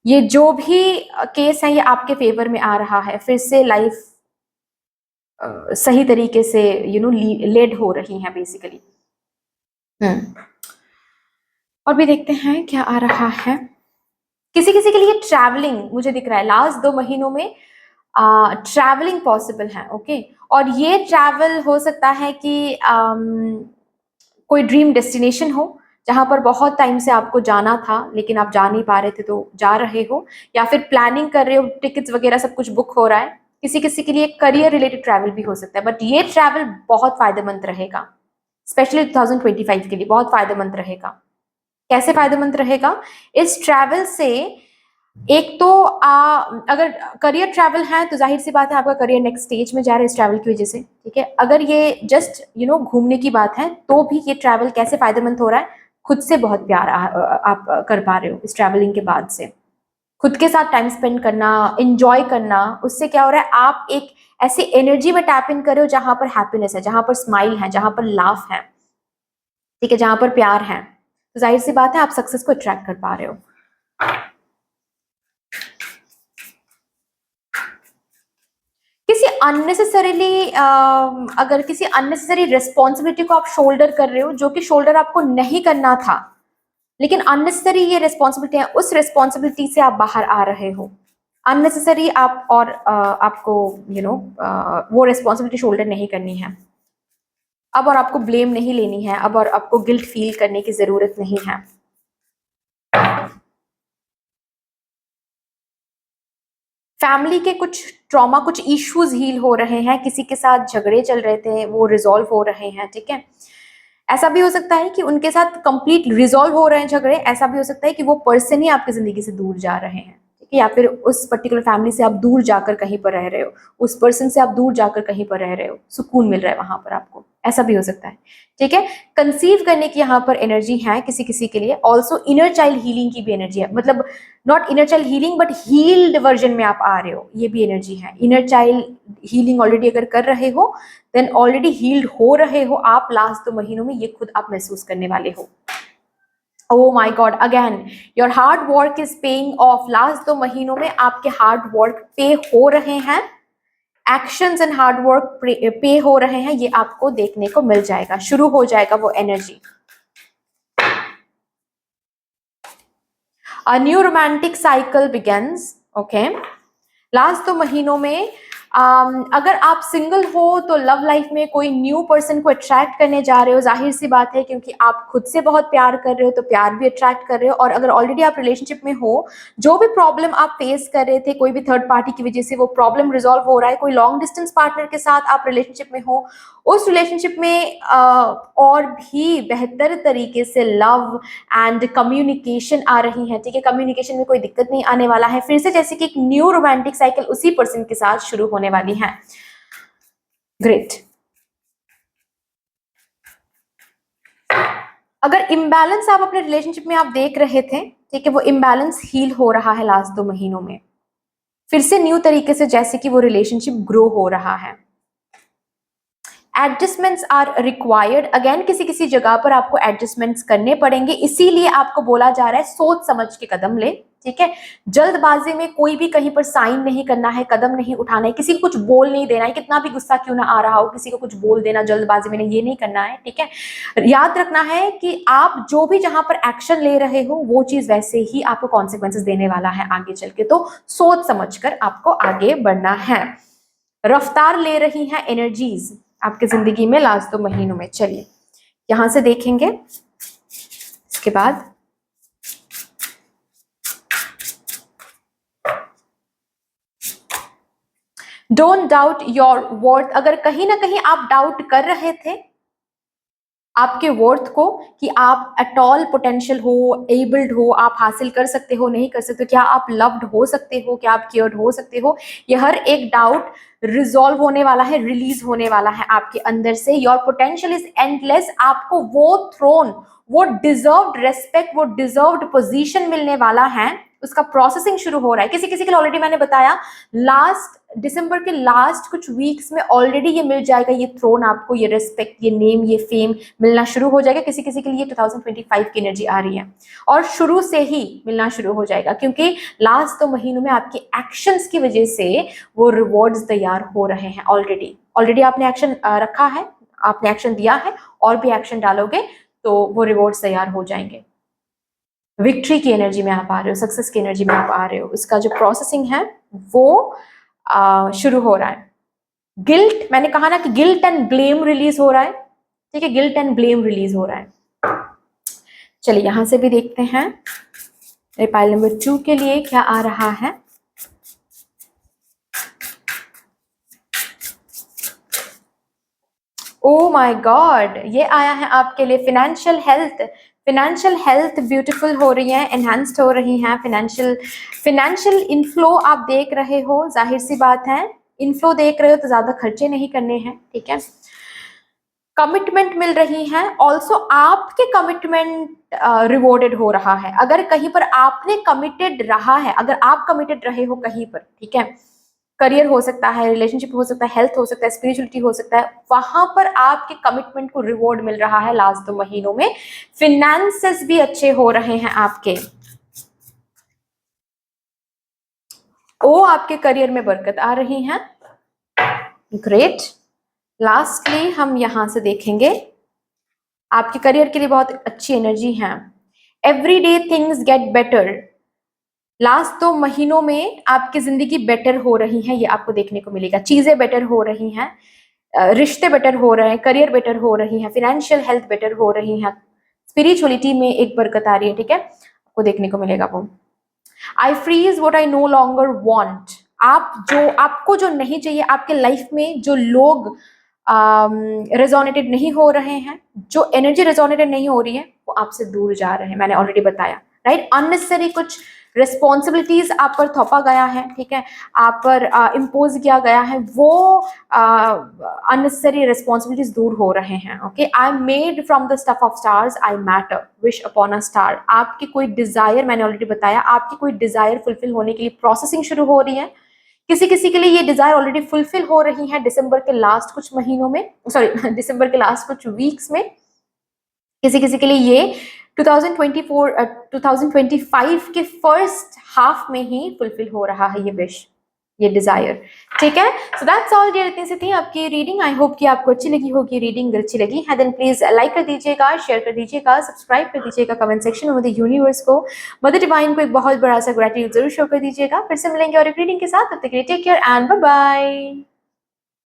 ये जो भी केस है ये आपके फेवर में आ रहा है, फिर से लाइफ सही तरीके से लेड हो रही है बेसिकली। और भी देखते हैं क्या आ रहा है। किसी किसी के लिए ट्रैवलिंग मुझे दिख रहा है लास्ट 2 महीनों में, ट्रैवलिंग पॉसिबल है। ओके, और ये ट्रैवल हो सकता है कि कोई ड्रीम डेस्टिनेशन हो जहां पर बहुत टाइम से आपको जाना था लेकिन आप जा नहीं पा रहे थे तो जा रहे हो, या फिर प्लानिंग कर रहे हो, टिकट्स वगैरह सब कुछ बुक हो रहा है। किसी किसी के लिए करियर रिलेटेड ट्रैवल भी हो सकता है, बट ये ट्रैवल बहुत फायदेमंद रहेगा, स्पेशली 2025 के लिए बहुत फायदेमंद रहेगा। कैसे फायदेमंद रहेगा? इस ट्रैवल से एक तो अगर करियर ट्रैवल है तो जाहिर सी बात है आपका करियर नेक्स्ट स्टेज में जा रहा है इस ट्रैवल की वजह से। ठीक है, अगर ये जस्ट घूमने की बात है तो भी ये ट्रैवल कैसे फायदेमंद हो रहा है, खुद से बहुत प्यार आप कर पा रहे हो इस ट्रैवलिंग के बाद से। खुद के साथ टाइम स्पेंड करना, इंजॉय करना, उससे क्या हो रहा है, आप एक ऐसी एनर्जी में टैप इन कर रहे हो जहां पर हैप्पीनेस है, जहां पर स्माइल है, जहां पर लाफ है। ठीक है, जहां पर प्यार है, तो जाहिर सी बात है आप सक्सेस को अट्रैक्ट कर पा रहे हो। किसी अननेसेसरीली अगर किसी अननेसेसरी रिस्पॉन्सिबिलिटी को आप शोल्डर कर रहे हो जो कि शोल्डर आपको नहीं करना था, लेकिन अननेसेसरी ये रिस्पॉन्सिबिलिटी है, उस रिस्पॉन्सिबिलिटी से आप बाहर आ रहे हो। अननेसेसरी आप और आपको वो रिस्पॉन्सिबिलिटी शोल्डर नहीं करनी है अब, और आपको ब्लेम नहीं लेनी है अब, और आपको गिल्ट फील करने की जरूरत नहीं है। फैमिली के कुछ ट्रॉमा, कुछ इश्यूज हील हो रहे हैं, किसी के साथ झगड़े चल रहे थे वो रिजॉल्व हो रहे हैं। ठीक है, ऐसा भी हो सकता है कि उनके साथ कंप्लीट रिजॉल्व हो रहे हैं झगड़े, ऐसा भी हो सकता है कि वो पर्सन ही आपकी जिंदगी से दूर जा रहे हैं। ठीक है, या फिर उस पर्टिकुलर फैमिली से आप दूर जाकर कहीं पर रह रहे हो, उस पर्सन से आप दूर जाकर कहीं पर रह रहे हो, सुकून मिल रहा है वहां पर आपको, ऐसा भी हो सकता है। ठीक है, कंसीव करने की यहाँ पर एनर्जी है किसी किसी के लिए। ऑल्सो इनर चाइल्ड हीलिंग की भी एनर्जी है, मतलब not inner child healing but healed version में आप आ रहे हो, ये भी एनर्जी है। इनर चाइल्ड हीलिंग ऑलरेडी अगर कर रहे हो देन ऑलरेडी हील्ड हो रहे हो आप लास्ट 2 महीनों में, ये खुद आप महसूस करने वाले हो। Oh my God, again, your hard work is paying off। Last 2 महीनों में आपके हार्ड वर्क पे हो रहे हैं, एक्शंस एंड हार्ड वर्क पे हो रहे हैं, ये आपको देखने को मिल जाएगा, शुरू हो जाएगा वो energy. A new romantic cycle begins। Okay, last 2 महीनों में अगर आप सिंगल हो तो लव लाइफ में कोई न्यू पर्सन को अट्रैक्ट करने जा रहे हो, जाहिर सी बात है क्योंकि आप खुद से बहुत प्यार कर रहे हो तो प्यार भी अट्रैक्ट कर रहे हो। और अगर ऑलरेडी आप रिलेशनशिप में हो, जो भी प्रॉब्लम आप फेस कर रहे थे कोई भी थर्ड पार्टी की वजह से, वो प्रॉब्लम रिजॉल्व हो रहा है। कोई लॉन्ग डिस्टेंस पार्टनर के साथ आप रिलेशनशिप में हो, उस रिलेशनशिप में और भी बेहतर तरीके से लव एंड कम्युनिकेशन आ रही है। ठीक है, कम्युनिकेशन में कोई दिक्कत नहीं आने वाला है, फिर से जैसे कि एक न्यू रोमांटिक साइकिल उसी पर्सन के साथ शुरू होने वाली है। ग्रेट। अगर इम्बैलेंस आप अपने रिलेशनशिप में आप देख रहे थे, ठीक है, वो इम्बैलेंस हील हो रहा है लास्ट 2 महीनों में, फिर से न्यू तरीके से जैसे कि वो रिलेशनशिप ग्रो हो रहा है। एडजस्टमेंट्स आर रिक्वायर्ड, अगेन किसी किसी जगह पर आपको एडजस्टमेंट्स करने पड़ेंगे, इसीलिए आपको बोला जा रहा है सोच समझ के कदम ले, ठीक है। जल्दबाजी में कोई भी कहीं पर साइन नहीं करना है, कदम नहीं उठाना है, किसी को कुछ बोल नहीं देना है, कितना भी गुस्सा क्यों ना आ रहा हो, किसी को कुछ बोल देना जल्दबाजी में ये नहीं करना है, ठीक है। याद रखना है कि आप जो भी जहां पर एक्शन ले रहे हो वो चीज वैसे ही आपको कॉन्सिक्वेंसेस देने वाला है आगे चल के, तो सोच समझकर आपको आगे बढ़ना है। रफ्तार ले रही हैं एनर्जीज आपकी जिंदगी में लास्ट 2 महीनों में। चलिए यहां से देखेंगे, इसके बाद डोंट डाउट योर वर्थ, अगर कहीं ना कहीं आप डाउट कर रहे थे आपके वर्थ को कि आप एट ऑल पोटेंशियल हो, एबल्ड हो, आप हासिल कर सकते हो, नहीं कर सकते, क्या आप लव्ड हो सकते हो, क्या आप केयर्ड हो सकते हो, ये हर एक डाउट रिजॉल्व होने वाला है, रिलीज होने वाला है आपके अंदर से। योर पोटेंशियल इज एंडलेस, आपको वो थ्रोन, वो डिजर्व्ड रेस्पेक्ट, वो डिजर्व्ड पोजीशन मिलने वाला है, उसका प्रोसेसिंग शुरू हो रहा है। किसी किसी के लिए ऑलरेडी मैंने बताया लास्ट दिसंबर के लास्ट कुछ वीक्स में ऑलरेडी ये मिल जाएगा, ये थ्रोन आपको, ये रिस्पेक्ट, ये नेम, ये फेम मिलना शुरू हो जाएगा। किसी किसी के लिए 2025 की एनर्जी आ रही है और शुरू से ही मिलना शुरू हो जाएगा, क्योंकि लास्ट 2 महीनों में आपके एक्शंस की वजह से वो रिवॉर्ड्स तैयार हो रहे हैं। ऑलरेडी आपने एक्शन रखा है, आपने एक्शन दिया है, और भी एक्शन डालोगे तो वो रिवॉर्ड्स तैयार हो जाएंगे। विक्ट्री की एनर्जी में आप आ रहे हो, सक्सेस की एनर्जी में आप आ रहे हो, उसका जो प्रोसेसिंग है वो शुरू हो रहा है। गिल्ट, मैंने कहा ना कि गिल्ट एंड ब्लेम रिलीज हो रहा है, ठीक है, गिल्ट एंड ब्लेम रिलीज हो रहा है। चलिए यहां से भी देखते हैं पाइल नंबर 2 के लिए क्या आ रहा है। ओ माय गॉड, ये आया है आपके लिए financial health. Financial health beautiful हो रही है, एनहांस्ड हो रही हैं। फिनेंशियल इनफ्लो आप देख रहे हो, जाहिर सी बात है इनफ्लो देख रहे हो तो ज्यादा खर्चे नहीं करने हैं, ठीक है। कमिटमेंट मिल रही है, ऑल्सो आपके कमिटमेंट रिवॉर्डेड हो रहा है। अगर कहीं पर आपने कमिटेड रहा है, अगर आप कमिटेड रहे हो कहीं पर, ठीक है, करियर हो सकता है, रिलेशनशिप हो सकता है, हेल्थ हो सकता है, स्पिरिचुअलिटी हो सकता है, वहां पर आपके कमिटमेंट को रिवॉर्ड मिल रहा है लास्ट 2 महीनों में। फिनेंसेस भी अच्छे हो रहे हैं आपके, ओ आपके करियर में बरकत आ रही है। ग्रेट। लास्टली हम यहां से देखेंगे आपके करियर के लिए बहुत अच्छी एनर्जी है। Every day things get better, last 2 महीनों में आपकी जिंदगी बेटर हो रही है, ये आपको देखने को मिलेगा। चीजें बेटर हो रही हैं, रिश्ते बेटर हो रहे हैं, करियर बेटर हो रही है, फाइनेंशियल हेल्थ बेटर हो रही है, स्पिरिचुअलिटी में एक बरकत आ रही है, ठीक है, आपको देखने को मिलेगा वो। I freeze what I no longer want, आपको जो नहीं चाहिए आपके लाइफ में, जो लोग रेजोनेटेड नहीं हो रहे हैं, जो एनर्जी रेजोनेटेड नहीं हो रही है, वो आपसे दूर जा रहे हैं, मैंने ऑलरेडी बताया, राइट। अननेसेसरी कुछ रिस्पॉन्सिबिलिटीज आप पर थोपा गया है, ठीक है, आप पर इम्पोज किया गया है, वो अननेसेसरी रिस्पॉन्सिबिलिटीज दूर हो रहे हैं। Okay, I am made from the stuff of stars, I matter, wish upon a star. आपकी कोई डिजायर, मैंने ऑलरेडी बताया, आपकी कोई डिजायर फुलफिल होने के लिए प्रोसेसिंग शुरू हो रही है। किसी किसी के लिए ये डिजायर ऑलरेडी फुलफिल हो रही है दिसंबर के लास्ट कुछ महीनों में, सॉरी दिसंबर के लास्ट कुछ वीक्स में। किसी किसी के लिए ये 2025 के फर्स्ट हाफ में ही फुलफिल हो रहा है ये विश, ये डिजायर, ठीक है। सो दैट्स ऑल डियर, इतनी सी थी आपकी रीडिंग। आई होप कि आपको अच्छी लगी होगी रीडिंग। अच्छी लगी है देन प्लीज लाइक कर दीजिएगा, शेयर कर दीजिएगा, सब्सक्राइब कर दीजिएगा, कमेंट सेक्शन में मदर यूनिवर्स को, मदर डिवाइन को एक बहुत बड़ा सा ग्रेटिट्यूड जरूर शो कर दीजिएगा। फिर से मिलेंगे और एक रीडिंग के साथ, तब तक के लिए take care and bye bye.